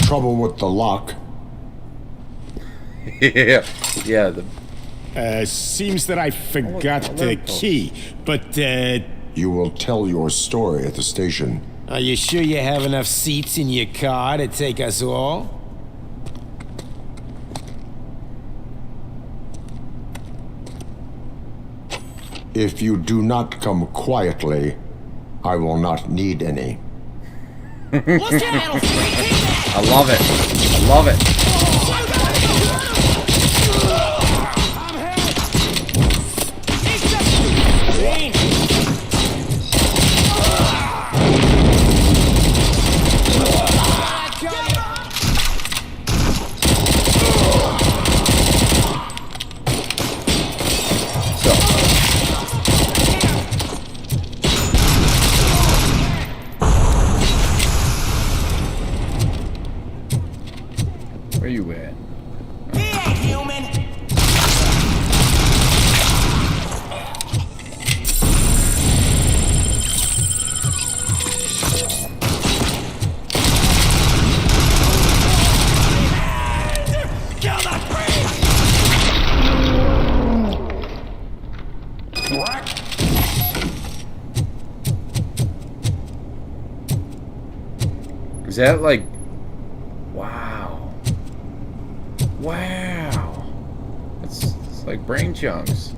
Trouble with the lock. Yeah. Seems that I forgot the key, but, You will tell your story at the station. Are you sure you have enough seats in your car to take us all? If you do not come quietly, I will not need any. I love it. I love it. Where you at? Is that like... Wow. Wow. It's like brain chunks.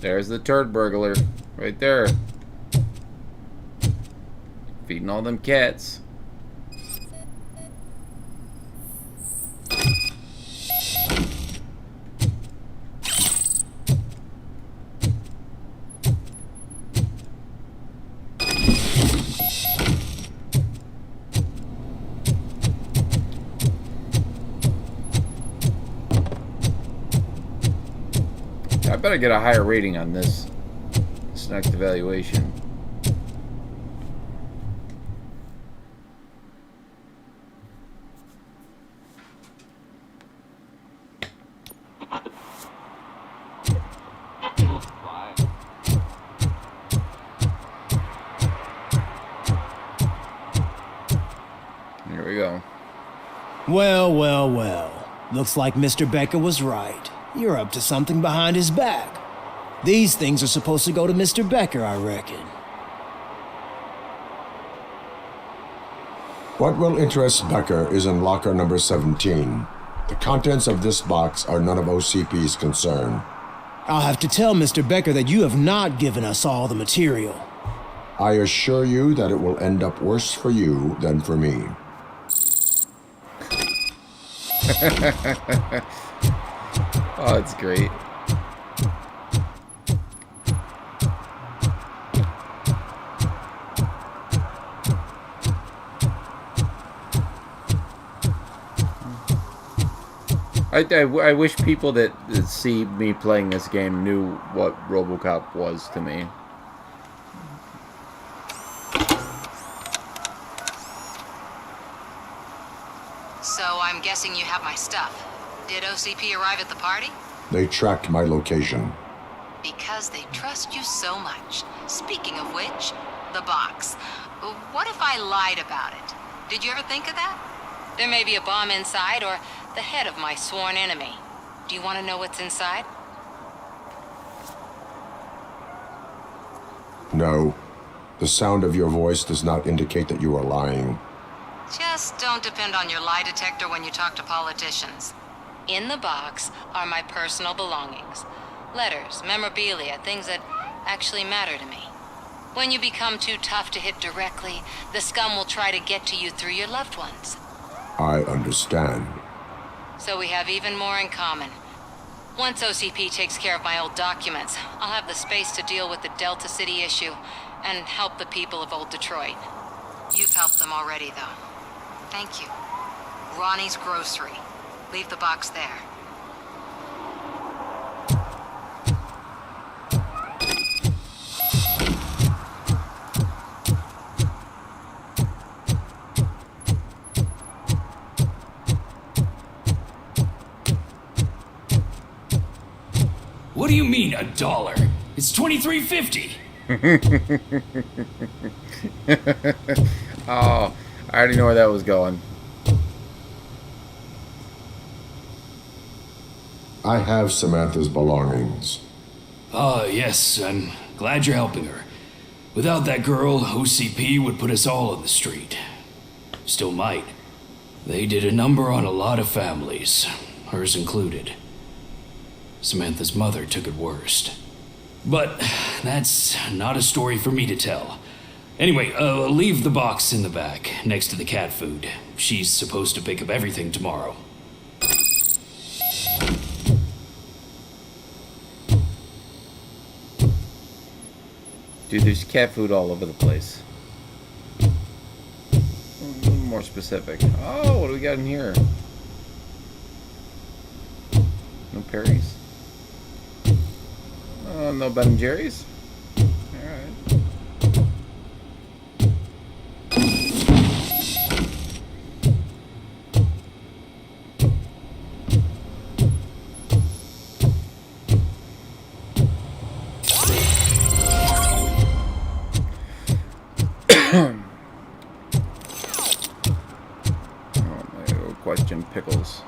there's the turd burglar right there. Feeding all them cats. I better get a higher rating on this next evaluation. Here we go. Well, well, well. Looks like Mr. Becker was right. You're up to something behind his back. These things are supposed to go to Mr. Becker, I reckon. What will interest Becker is in locker number 17. The contents of this box are none of OCP's concern. I'll have to tell Mr. Becker that you have not given us all the material. I assure you that it will end up worse for you than for me. Oh, it's great. I wish people that see me playing this game knew what Robocop was to me. So I'm guessing you have my stuff. Did OCP arrive at the party? They tracked my location. Because they trust you so much. Speaking of which, the box. What if I lied about it? Did you ever think of that? There may be a bomb inside or the head of my sworn enemy. Do you want to know what's inside? No. The sound of your voice does not indicate that you are lying. Just don't depend on your lie detector when you talk to politicians. In the box are my personal belongings. Letters, memorabilia, things that actually matter to me. When you become too tough to hit directly, the scum will try to get to you through your loved ones. I understand. So we have even more in common. Once OCP takes care of my old documents, I'll have the space to deal with the Delta City issue and help the people of Old Detroit. You've helped them already, though. Thank you. Ronnie's Grocery. Leave the box there. What do you mean, $1? It's $23.50. Oh, I already know where that was going. I have Samantha's belongings. Ah, yes, I'm glad you're helping her. Without that girl, OCP would put us all on the street. Still might. They did a number on a lot of families, hers included. Samantha's mother took it worst. But that's not a story for me to tell. Anyway, leave the box in the back, next to the cat food. She's supposed to pick up everything tomorrow. Dude, there's cat food all over the place. A little more specific. Oh, what do we got in here? No Perry's. No Ben & Jerry's? Alright. Oh, my old question, pickles.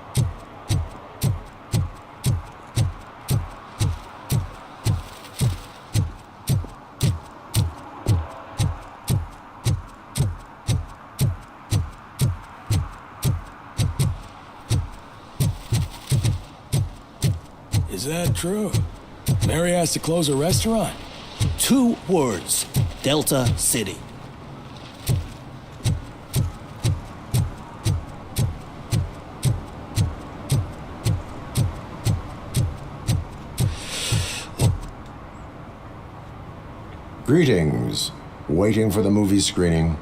Is that true? Mary has to close her restaurant? 2 words. Delta City. Greetings. Waiting for the movie screening.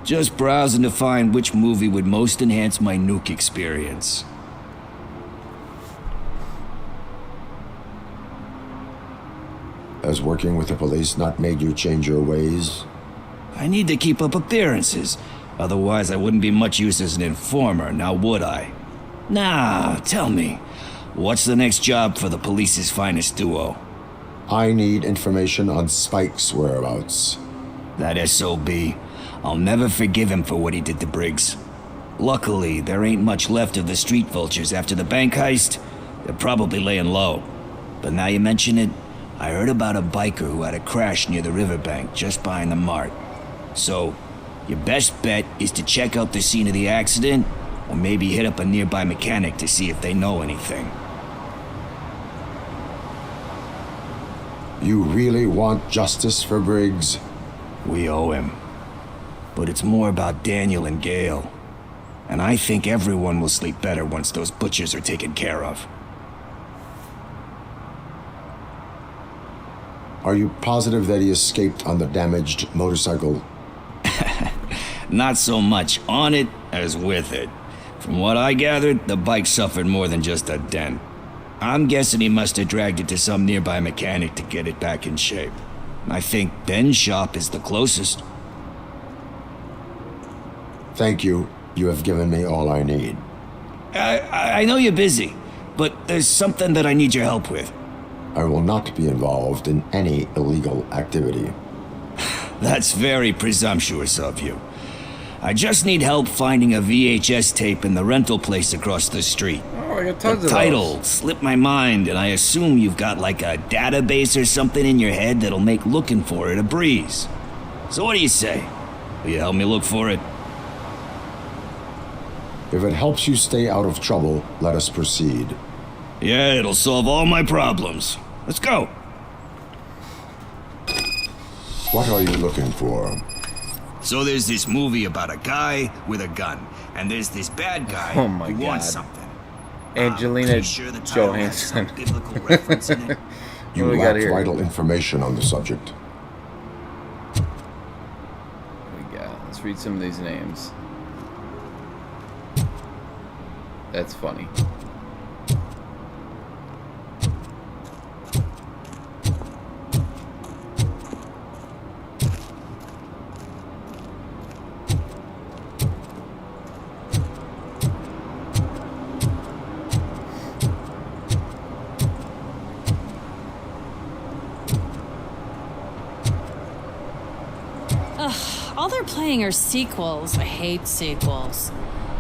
Just browsing to find which movie would most enhance my nuke experience. Has working with the police not made you change your ways? I need to keep up appearances. Otherwise, I wouldn't be much use as an informer, now would I? Nah, tell me, what's the next job for the police's finest duo? I need information on Spike's whereabouts. That SOB. I'll never forgive him for what he did to Briggs. Luckily, there ain't much left of the street vultures after the bank heist. They're probably laying low. But now you mention it, I heard about a biker who had a crash near the riverbank just behind the mart. So, your best bet is to check out the scene of the accident, or maybe hit up a nearby mechanic to see if they know anything. You really want justice for Briggs? We owe him. But it's more about Daniel and Gale. And I think everyone will sleep better once those butchers are taken care of. Are you positive that he escaped on the damaged motorcycle? Not so much on it as with it. From what I gathered, the bike suffered more than just a dent. I'm guessing he must have dragged it to some nearby mechanic to get it back in shape. I think Ben's shop is the closest. Thank you. You have given me all I need. I know you're busy, but there's something that I need your help with. I will not be involved in any illegal activity. That's very presumptuous of you. I just need help finding a VHS tape in the rental place across the street. Oh, I got tons the of title those. slipped my mind, and I assume you've got like a database or something in your head that'll make looking for it a breeze. So what do you say? Will you help me look for it? If it helps you stay out of trouble, let us proceed. Yeah, it'll solve all my problems. Let's go. What are you looking for? So there's this movie about a guy with a gun, and there's this bad guy who wants something. Angelina Sure the title has some Johansson. biblical reference in it. You What do we got lack here? vital information on the subject. We got. Let's read some of these names. That's funny. Ugh, all they're playing are sequels. I hate sequels.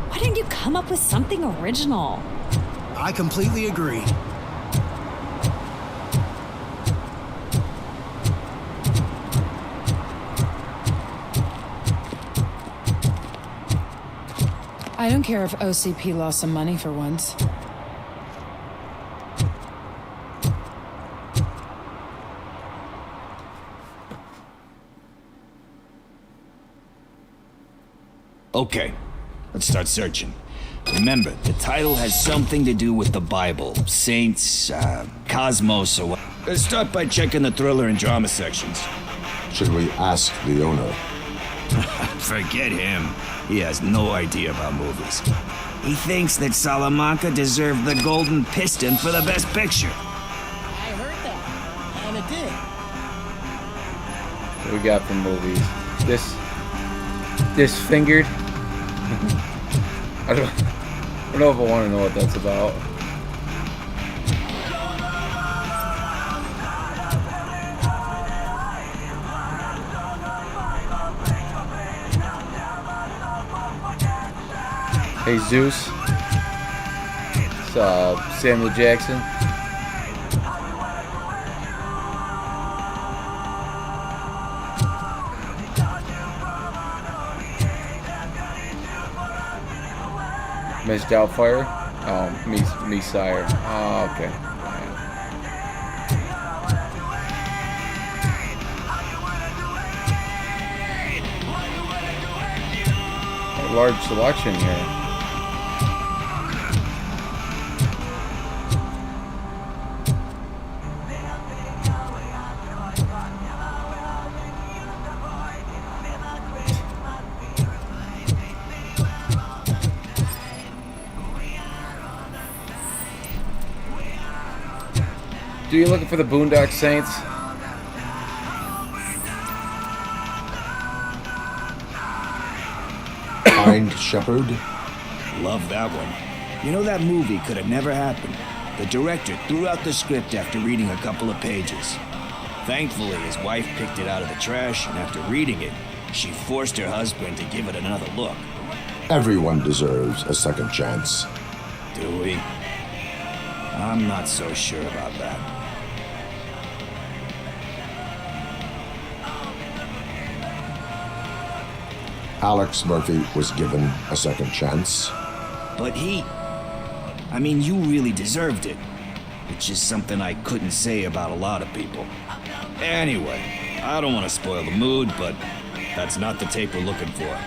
Why didn't you come up with something original? I completely agree. I don't care if OCP lost some money for once. Okay, let's start searching. Remember, the title has something to do with the Bible, saints, cosmos, or what. Let's start by checking the thriller and drama sections. Should we ask the owner? Forget him. He has no idea about movies. He thinks that Salamanca deserved the Golden Piston for the Best Picture. I heard that, and it did. What we got from movies? Disfingered. I don't know if I want to know what that's about. Jesus. It's Samuel Jackson. Miss Doubtfire? Oh, me Sire. Oh, okay. a large selection here. Do you looking for the Boondock Saints? Kind Shepherd? Love that one. You know, that movie could have never happened. The director threw out the script after reading a couple of pages. Thankfully, his wife picked it out of the trash, and after reading it, she forced her husband to give it another look. Everyone deserves a second chance. Do we? I'm not so sure about that. Alex Murphy was given a second chance. But I mean, you really deserved it. Which is something I couldn't say about a lot of people. Anyway, I don't want to spoil the mood, but that's not the tape we're looking for.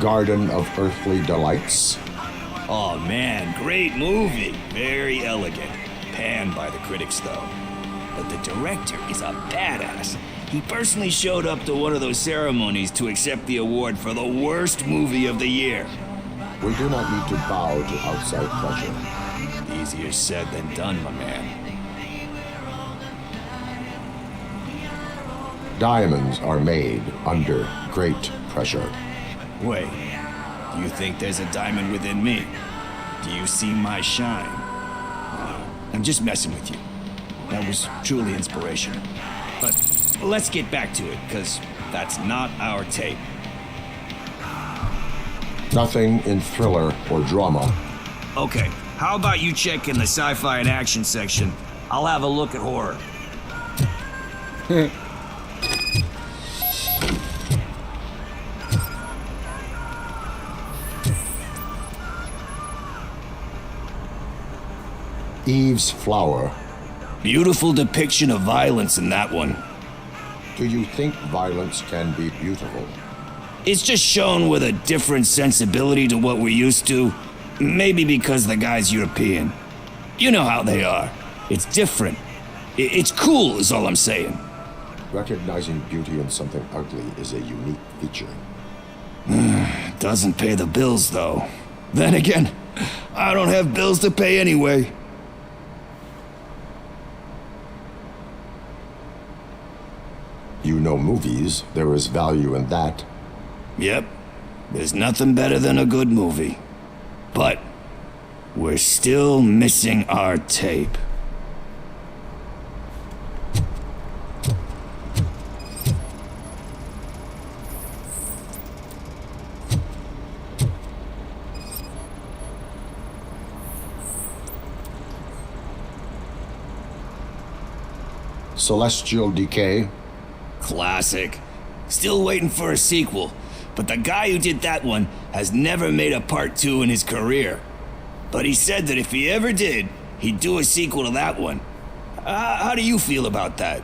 Garden of Earthly Delights. Oh man, great movie. Very elegant. Panned by the critics though. But the director is a badass. He personally showed up to one of those ceremonies to accept the award for the worst movie of the year. We do not need to bow to outside pressure. Easier said than done, my man. Diamonds are made under great pressure. Wait, do you think there's a diamond within me? Do you see my shine? I'm just messing with you. That was truly inspirational. But let's get back to it, because that's not our tape. Nothing in thriller or drama. Okay, how about you check in the sci-fi and action section? I'll have a look at horror. Eve's Flower. Beautiful depiction of violence in that one. Do you think violence can be beautiful? It's just shown with a different sensibility to what we're used to. Maybe because the guy's European. You know how they are. It's different. It's cool is all I'm saying. Recognizing beauty in something ugly is a unique feature. Doesn't pay the bills, though. Then again, I don't have bills to pay anyway. You know movies, there is value in that. Yep, there's nothing better than a good movie. But we're still missing our tape. Celestial Decay. Classic. Still waiting for a sequel, but the guy who did that one has never made a part 2 in his career. But he said that if he ever did, he'd do a sequel to that one. How do you feel about that?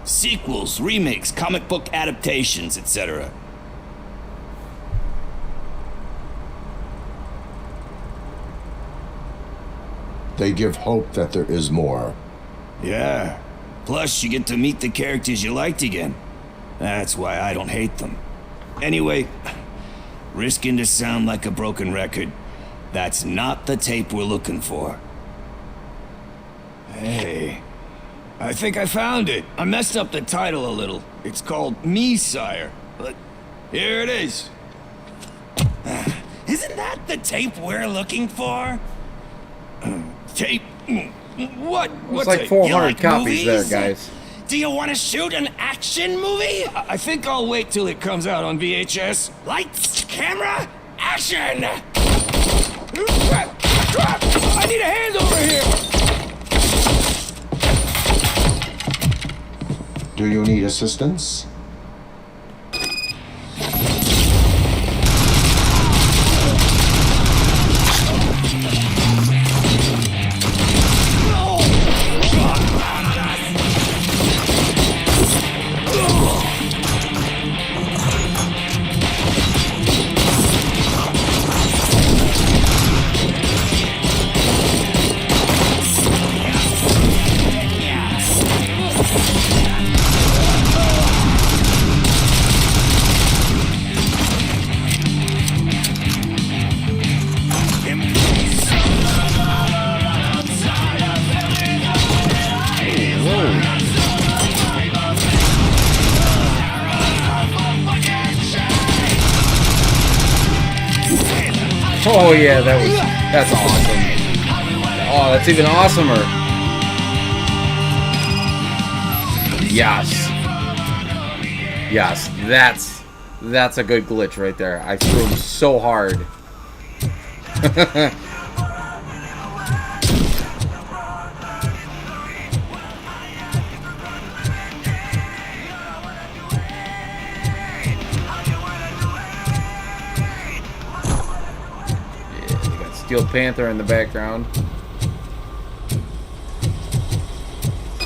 Sequels, remakes, comic book adaptations, etc. They give hope that there is more. Yeah. Plus, you get to meet the characters you liked again. That's why I don't hate them. Anyway, risking to sound like a broken record, that's not the tape we're looking for. Hey, I think I found it. I messed up the title a little. It's called Me, Sire, but here it is. Isn't that the tape we're looking for? Tape? What? It's like 400 copies there, guys. Do you want to shoot an action movie? I think I'll wait till it comes out on VHS. Lights, camera, action! Crap! I need a hand over here! Do you need assistance? Oh yeah, that's awesome. Oh, that's even awesomer. Yes. Yes, that's a good glitch right there. I threw him so hard. Steel Panther in the background.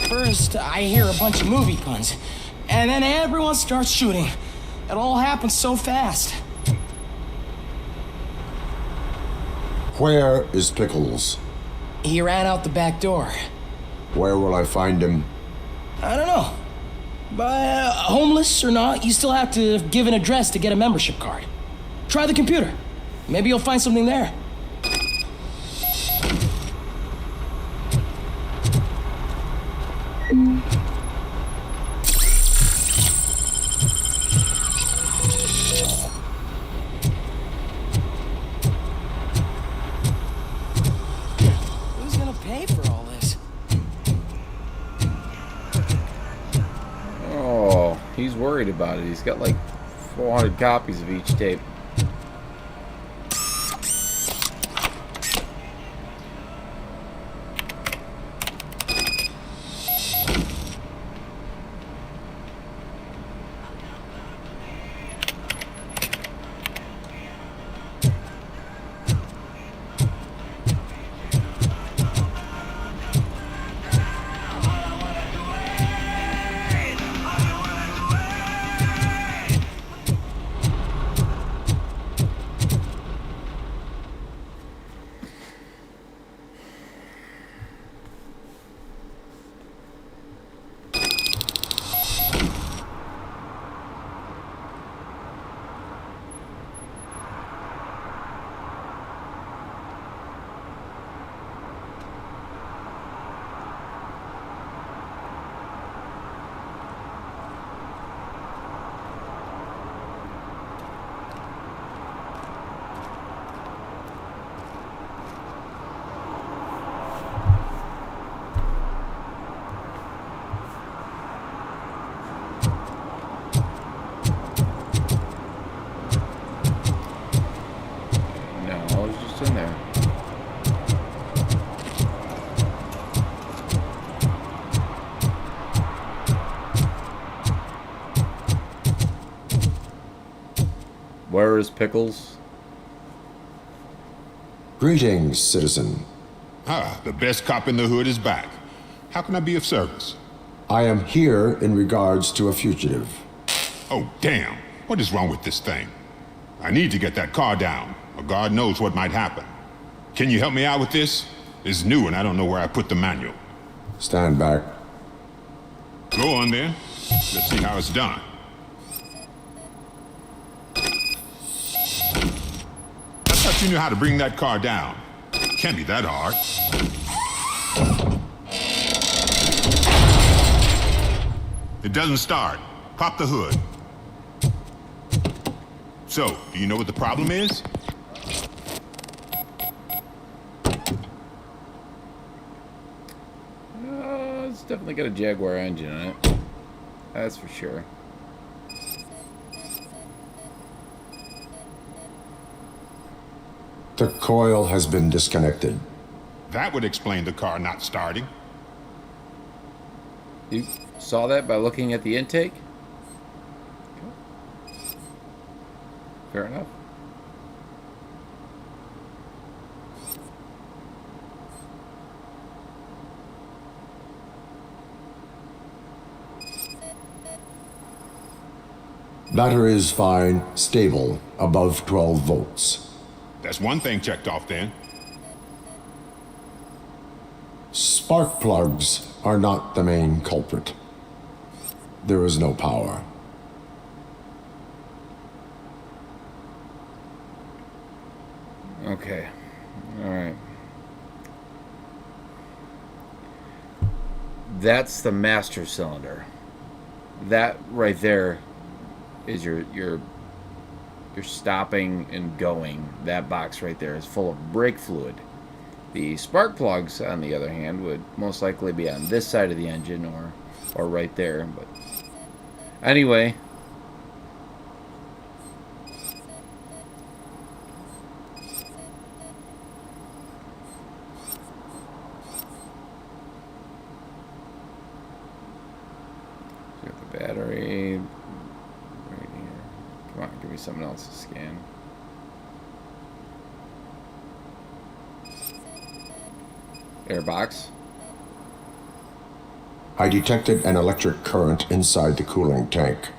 First, I hear a bunch of movie puns, and then everyone starts shooting. It all happens so fast. Where is Pickles? He ran out the back door. Where will I find him? I don't know. But homeless or not, you still have to give an address to get a membership card. Try the computer. Maybe you'll find something there. Who's gonna pay for all this? Oh, he's worried about it. He's got like 400 copies of each tape. In there. Where is Pickles? Greetings, citizen. Ah, the best cop in the hood is back. How can I be of service? I am here in regards to a fugitive. Oh, damn. What is wrong with this thing? I need to get that car down, or God knows what might happen. Can you help me out with this? It's new and I don't know where I put the manual. Stand back. Go on then. Let's see how it's done. I thought you knew how to bring that car down. Can't be that hard. It doesn't start. Pop the hood. So, do you know what the problem is? It's definitely got a Jaguar engine in it. That's for sure. The coil has been disconnected. That would explain the car not starting. You saw that by looking at the intake? Fair enough. Battery is fine, stable, above 12 volts. That's one thing checked off then. Spark plugs are not the main culprit. There is no power. Okay. All right. That's the master cylinder. That right there is your stopping and going. That box right there is full of brake fluid. The spark plugs, on the other hand, would most likely be on this side of the engine or right there. But anyway, got the battery right here. Come on, give me something else to scan. Airbox. I detected an electric current inside the cooling tank.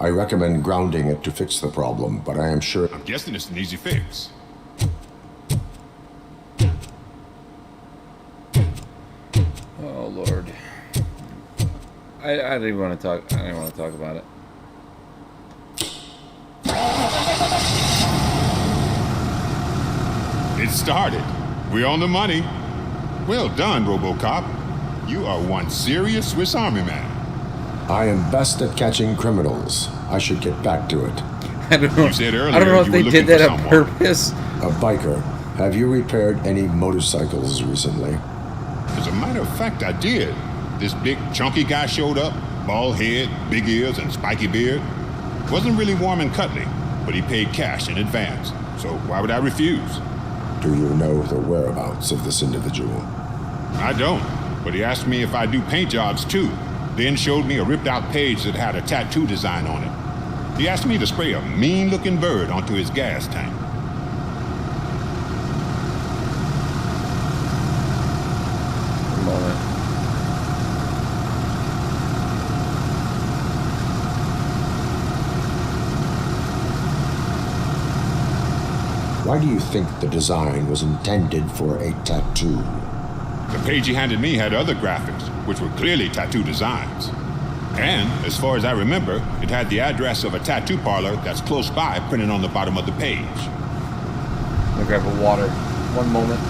I recommend grounding it to fix the problem, but I am sure... I'm guessing it's an easy fix. Oh Lord. I didn't even want to talk. I didn't want to talk about it. It started. We're on the money. Well done, Robocop. You are one serious Swiss Army man. I am best at catching criminals. I should get back to it. I don't know. You said earlier I don't know if you they were did looking that for on someone. purpose. A biker. Have you repaired any motorcycles recently? As a matter of fact, I did. This big, chunky guy showed up. Bald head, big ears, and spiky beard. Wasn't really warm and cuddly, but he paid cash in advance. So why would I refuse? Do you know the whereabouts of this individual? I don't, but he asked me if I do paint jobs too. Then showed me a ripped out page that had a tattoo design on it. He asked me to spray a mean looking bird onto his gas tank. A moment. Why do you think the design was intended for a tattoo? The page he handed me had other graphics, which were clearly tattoo designs. And, as far as I remember, it had the address of a tattoo parlor that's close by printed on the bottom of the page. I'm gonna grab a water. One moment.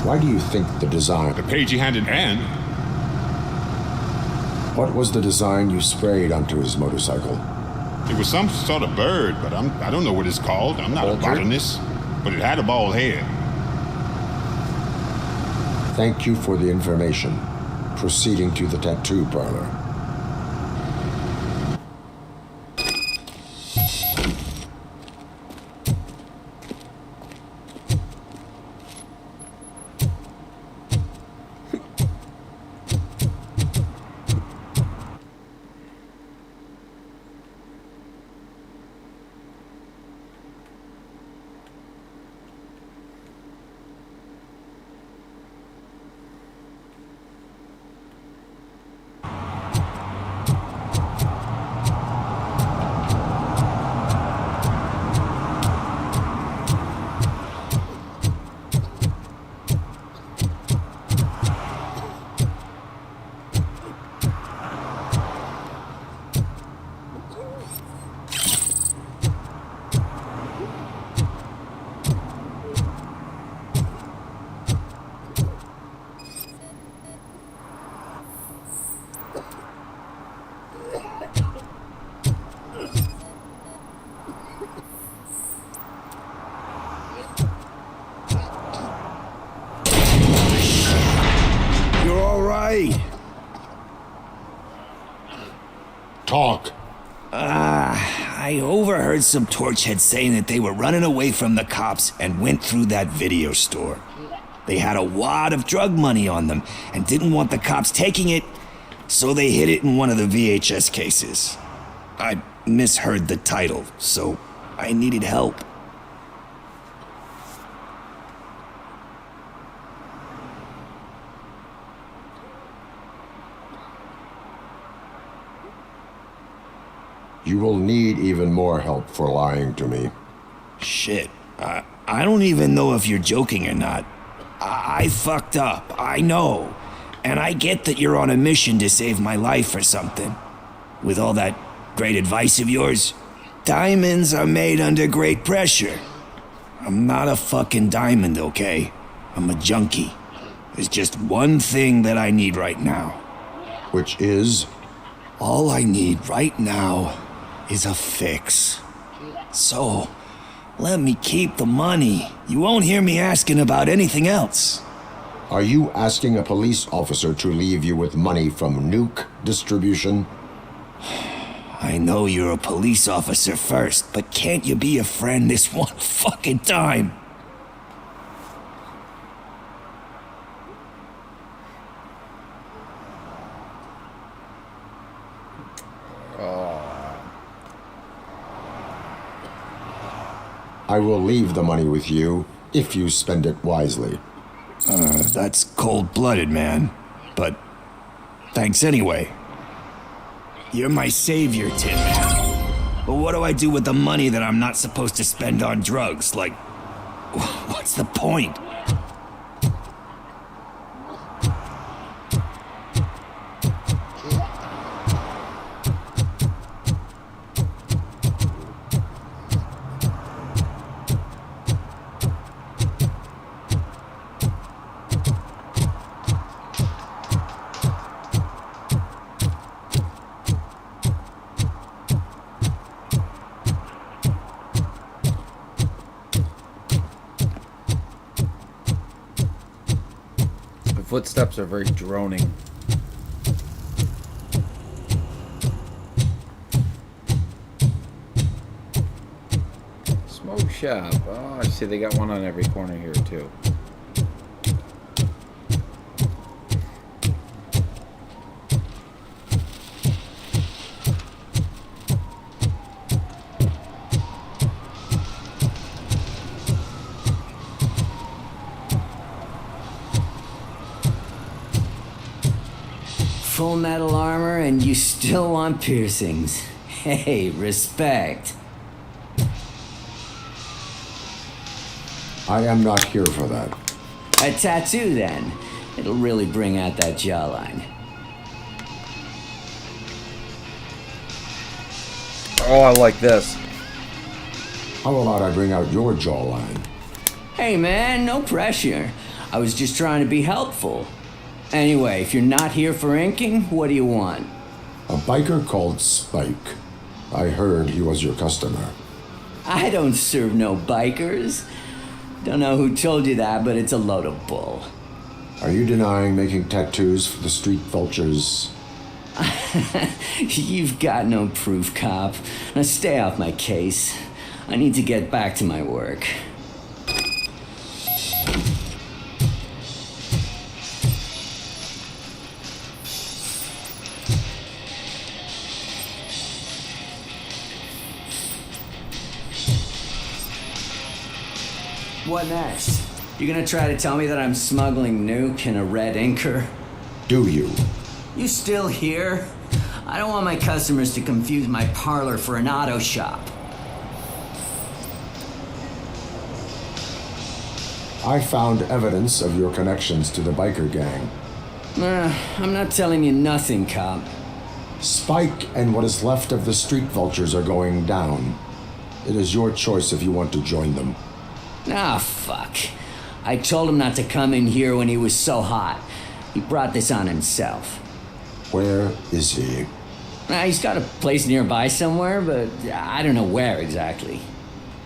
Why do you think the design... The page he handed and... What was the design you sprayed onto his motorcycle? It was some sort of bird, but I don't know what it's called. I'm not a botanist. But it had a bald head. Thank you for the information. Proceeding to the tattoo parlor. Talk. I overheard some torchheads saying that they were running away from the cops and went through that video store. They had a wad of drug money on them and didn't want the cops taking it, so they hid it in one of the VHS cases. I misheard the title, so I needed help. You will need even more help for lying to me. Shit, I don't even know if you're joking or not. I fucked up, I know. And I get that you're on a mission to save my life or something. With all that great advice of yours, diamonds are made under great pressure. I'm not a fucking diamond, okay? I'm a junkie. There's just one thing that I need right now. Which is? All I need right now is a fix. So, let me keep the money. You won't hear me asking about anything else. Are you asking a police officer to leave you with money from nuke distribution? I know you're a police officer first, but can't you be a friend this one fucking time? I will leave the money with you if you spend it wisely. That's cold-blooded, man. But thanks anyway. You're my savior, Tin Man. But what do I do with the money that I'm not supposed to spend on drugs? Like, what's the point? Footsteps are very droning. Smoke shop. Oh, I see they got one on every corner here too. Full metal armor and you still want piercings. Hey, respect. I am not here for that. A tattoo then. It'll really bring out that jawline. Oh, I like this. How about I bring out your jawline? Hey man, no pressure. I was just trying to be helpful. Anyway, if you're not here for inking, what do you want? A biker called Spike. I heard he was your customer. I don't serve no bikers. Don't know who told you that, but it's a load of bull. Are you denying making tattoos for the street vultures? You've got no proof, cop. Now stay off my case. I need to get back to my work. What next? You gonna try to tell me that I'm smuggling nuke in a red inker? Do you? You still here? I don't want my customers to confuse my parlor for an auto shop. I found evidence of your connections to the biker gang. I'm not telling you nothing, cop. Spike and what is left of the street vultures are going down. It is your choice if you want to join them. Ah, fuck. I told him not to come in here when he was so hot. He brought this on himself. Where is he? He's got a place nearby somewhere, but I don't know where exactly.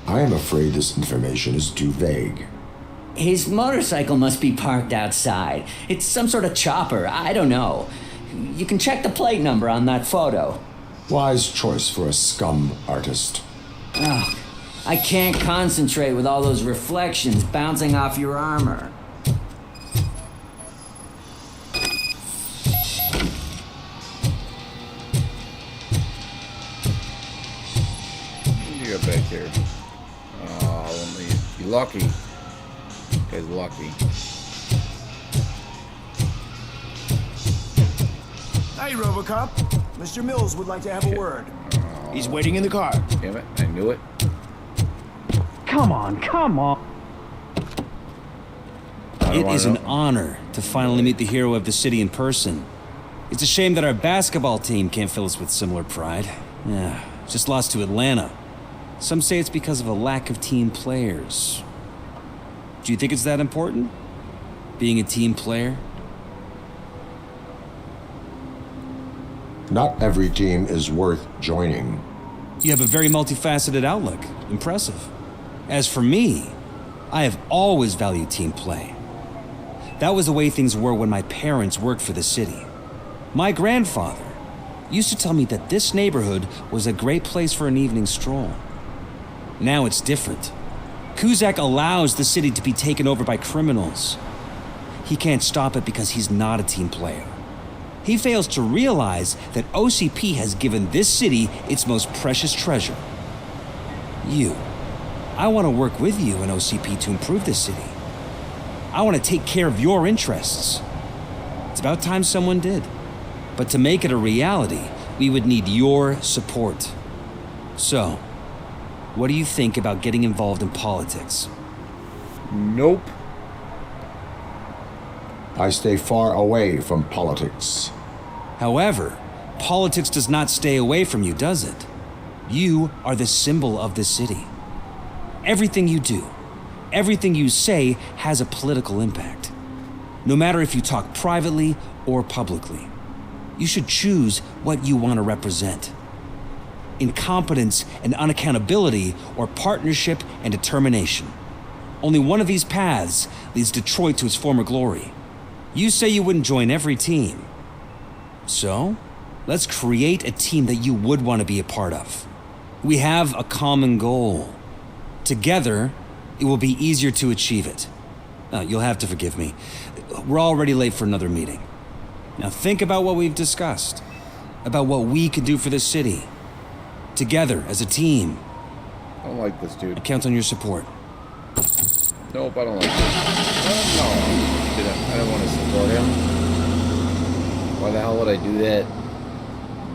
I am afraid this information is too vague. His motorcycle must be parked outside. It's some sort of chopper, I don't know. You can check the plate number on that photo. Wise choice for a scum artist. Oh, I can't concentrate with all those reflections bouncing off your armor. You go back here. Oh, you're lucky. Guy's lucky. Hey, Robocop. Mr. Mills would like to have a word. He's waiting in the car. Damn it, I knew it. Come on, come on. It is an honor to finally meet the hero of the city in person. It's a shame that our basketball team can't fill us with similar pride. Yeah, just lost to Atlanta. Some say it's because of a lack of team players. Do you think it's that important? Being a team player? Not every team is worth joining. You have a very multifaceted outlook. Impressive. As for me, I have always valued team play. That was the way things were when my parents worked for the city. My grandfather used to tell me that this neighborhood was a great place for an evening stroll. Now it's different. Kuzak allows the city to be taken over by criminals. He can't stop it because he's not a team player. He fails to realize that OCP has given this city its most precious treasure. You. I want to work with you and OCP to improve this city. I want to take care of your interests. It's about time someone did. But to make it a reality, we would need your support. So, what do you think about getting involved in politics? Nope. I stay far away from politics. However, politics does not stay away from you, does it? You are the symbol of the city. Everything you do, everything you say has a political impact. No matter if you talk privately or publicly. You should choose what you want to represent. Incompetence and unaccountability, or partnership and determination. Only one of these paths leads Detroit to its former glory. You say you wouldn't join every team. So, let's create a team that you would want to be a part of. We have a common goal. Together, it will be easier to achieve it. You'll have to forgive me. We're already late for another meeting. Now think about what we've discussed. About what we can do for this city. Together, as a team. I don't like this dude. I count on your support. Nope, I don't like this. No. I don't want to support him. Why the hell would I do that?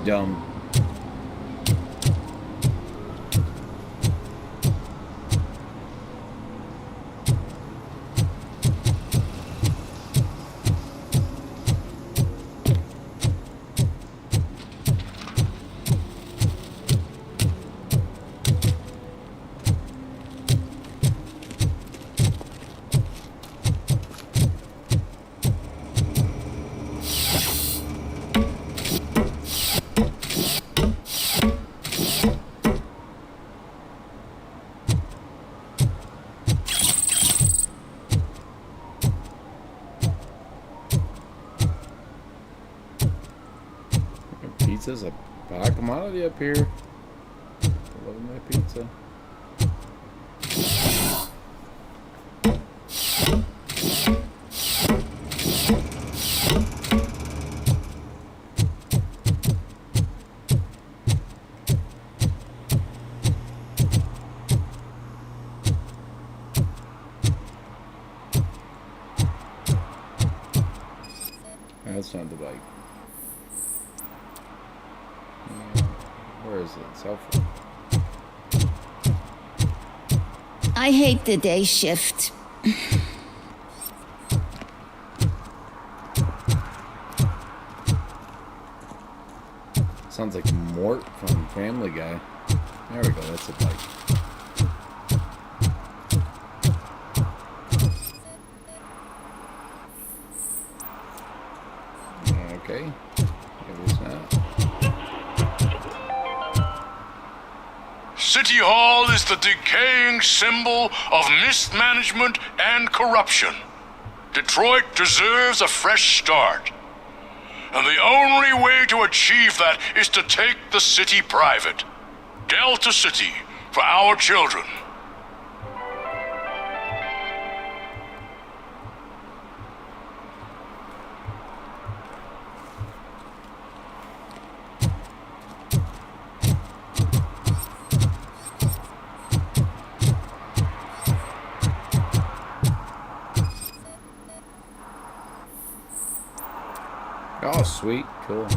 Dumb. Pizza's a hot commodity up here. I love my pizza. That's not the bike. Where is it? South. I hate the day shift. Sounds like Mort from Family Guy. There we go, that's a bike. Okay. Maybe it's not. City Hall is the decaying symbol of mismanagement and corruption. Detroit deserves a fresh start. And the only way to achieve that is to take the city private. Delta City, for our children. Oh, sweet. Cool.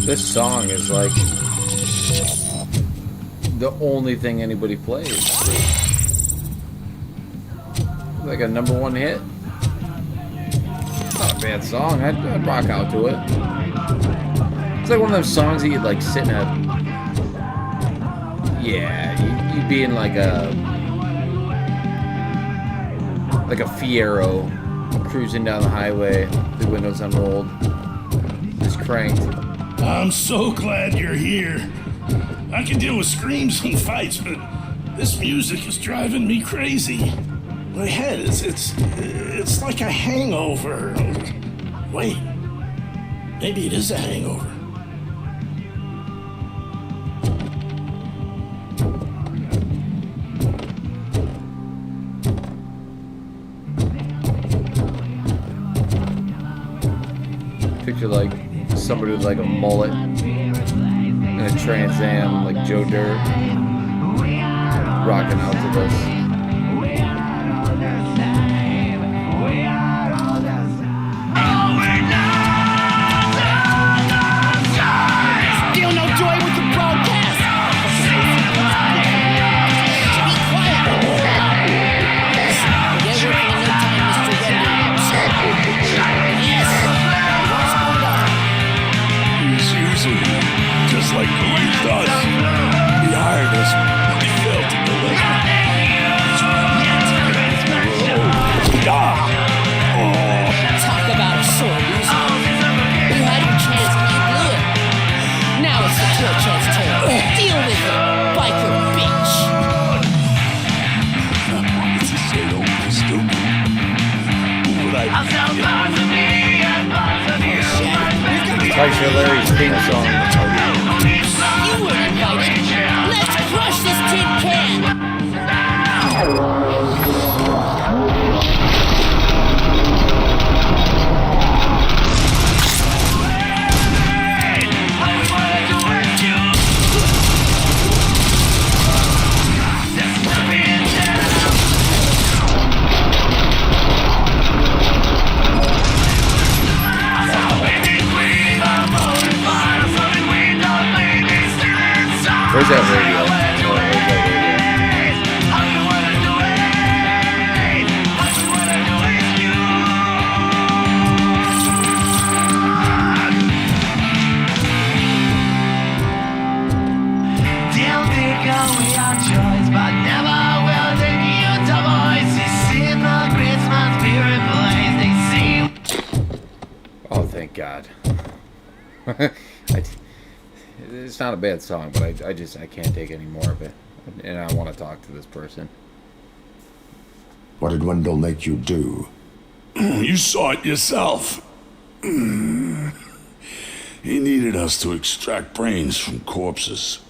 This song is like the only thing anybody plays. Like a #1 hit. It's not a bad song. I'd rock out to it. It's like one of those songs that you'd like sit in a... Yeah, you'd be in like a Fiero, cruising down the highway, the windows unrolled, just cranked. I'm so glad you're here. I can deal with screams and fights, but this music is driving me crazy. My head it's like a hangover. Wait, maybe it is a hangover. Picture like somebody with like a mullet and a Trans Am, like Joe Dirt, rocking out to this. Feel no joy with the broadcast. Be quiet. Get working in no time, Mr. Wendy. Yes. What's going on? He's using me, just like he used us. He hired us, but he failed to deliver. Talk about a sore loser. You had your chance and you blew it. Now it's the Torchhead's turn. Deal with it, biker bitch. It's a shame I'm stupid. But Tyson Larry's theme song. You were invited. Let's crush this tin can. Where's that radio? Oh, thank God. It's not a bad song, but I can't take any more of it. And I want to talk to this person. What did Wendell make you do? You saw it yourself. He needed us to extract brains from corpses.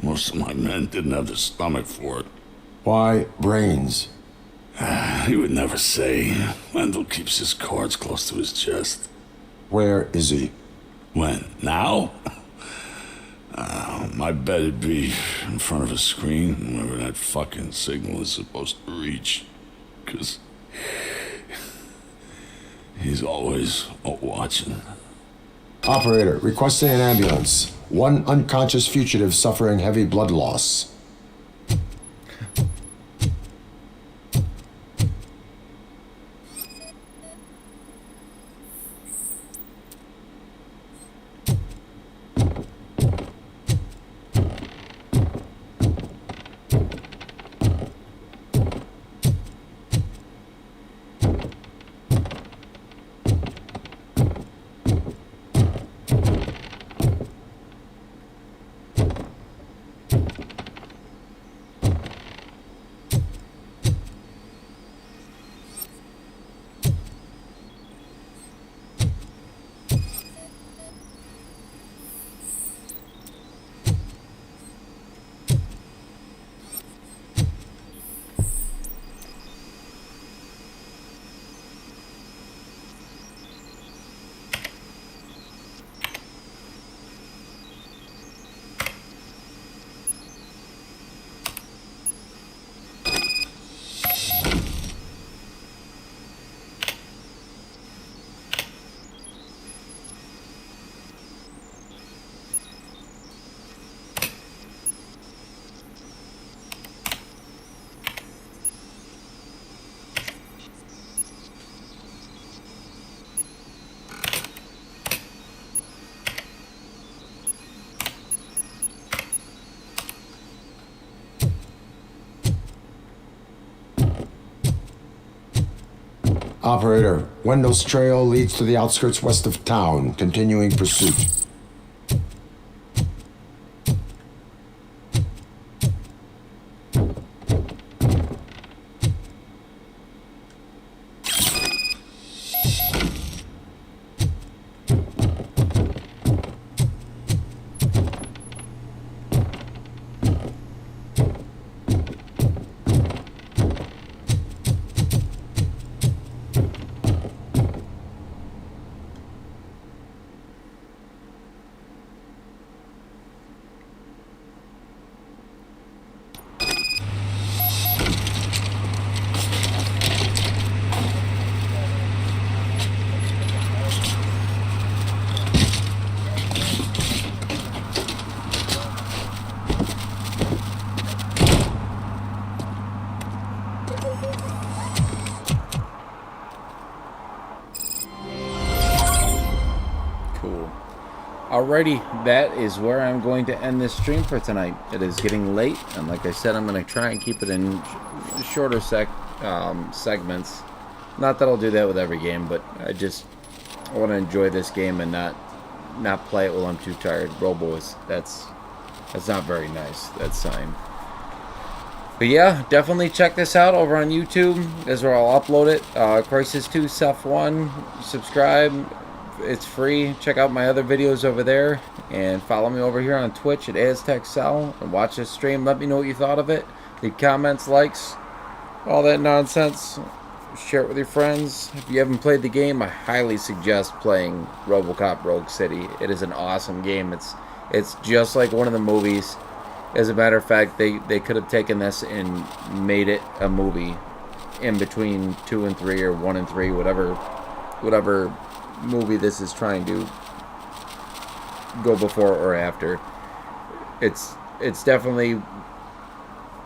Most of my men didn't have the stomach for it. Why brains? He would never say. Wendell keeps his cards close to his chest. Where is he? When? Now? I bet it'd be in front of a screen wherever that fucking signal is supposed to reach. 'Cause he's always watching. Operator, requesting an ambulance. One unconscious fugitive suffering heavy blood loss. Operator, Wendell's trail leads to the outskirts west of town, continuing pursuit. Alrighty, that is where I'm going to end this stream for tonight. It is getting late, and like I said, I'm going to try and keep it in shorter segments. Not that I'll do that with every game, but I want to enjoy this game and not play it while I'm too tired. That's not very nice, that sign. But yeah, definitely check this out over on YouTube. That's where I'll upload it. Crisis 2 Ceph 1. Subscribe. It's free. Check out my other videos over there. And follow me over here on Twitch at AztecCell. And watch this stream. Let me know what you thought of it. Leave comments, likes, all that nonsense. Share it with your friends. If you haven't played the game, I highly suggest playing Robocop Rogue City. It is an awesome game. It's just like one of the movies. As a matter of fact, they could have taken this and made it a movie in between 2 and 3 or 1 and 3, whatever movie this is trying to go before or after. It's definitely,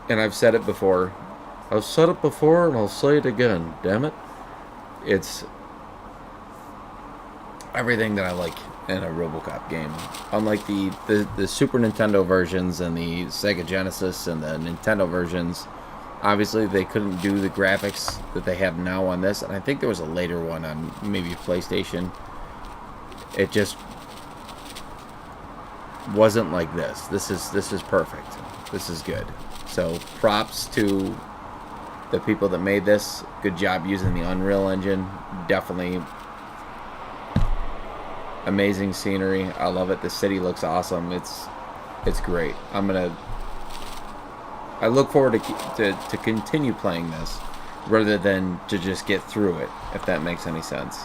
and I've said it before. I've said it before and I'll say it again. Damn it! It's everything that I like in a Robocop game. Unlike the Super Nintendo versions and the Sega Genesis and the Nintendo versions, obviously they couldn't do the graphics that they have now on this, and I think there was a later one on maybe PlayStation. It just wasn't like this. This is perfect. This is good. So props to the people that made this. Good job using the Unreal Engine. Definitely amazing scenery. I love it. The city looks awesome. It's great. I look forward to continue playing this rather than to just get through it, if that makes any sense.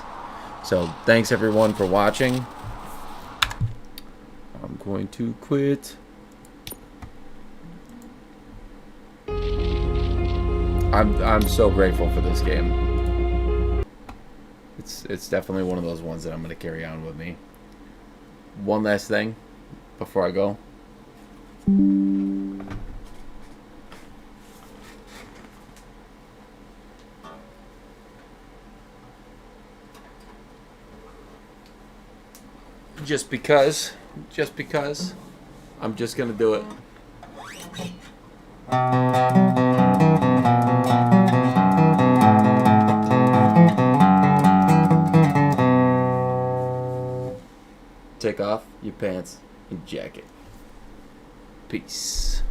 So thanks everyone for watching. going to quit. I'm so grateful for this game. It's definitely one of those ones that I'm going to carry on with me. One last thing before I go. Just because, I'm just gonna do it. Take off your pants and jacket. Peace.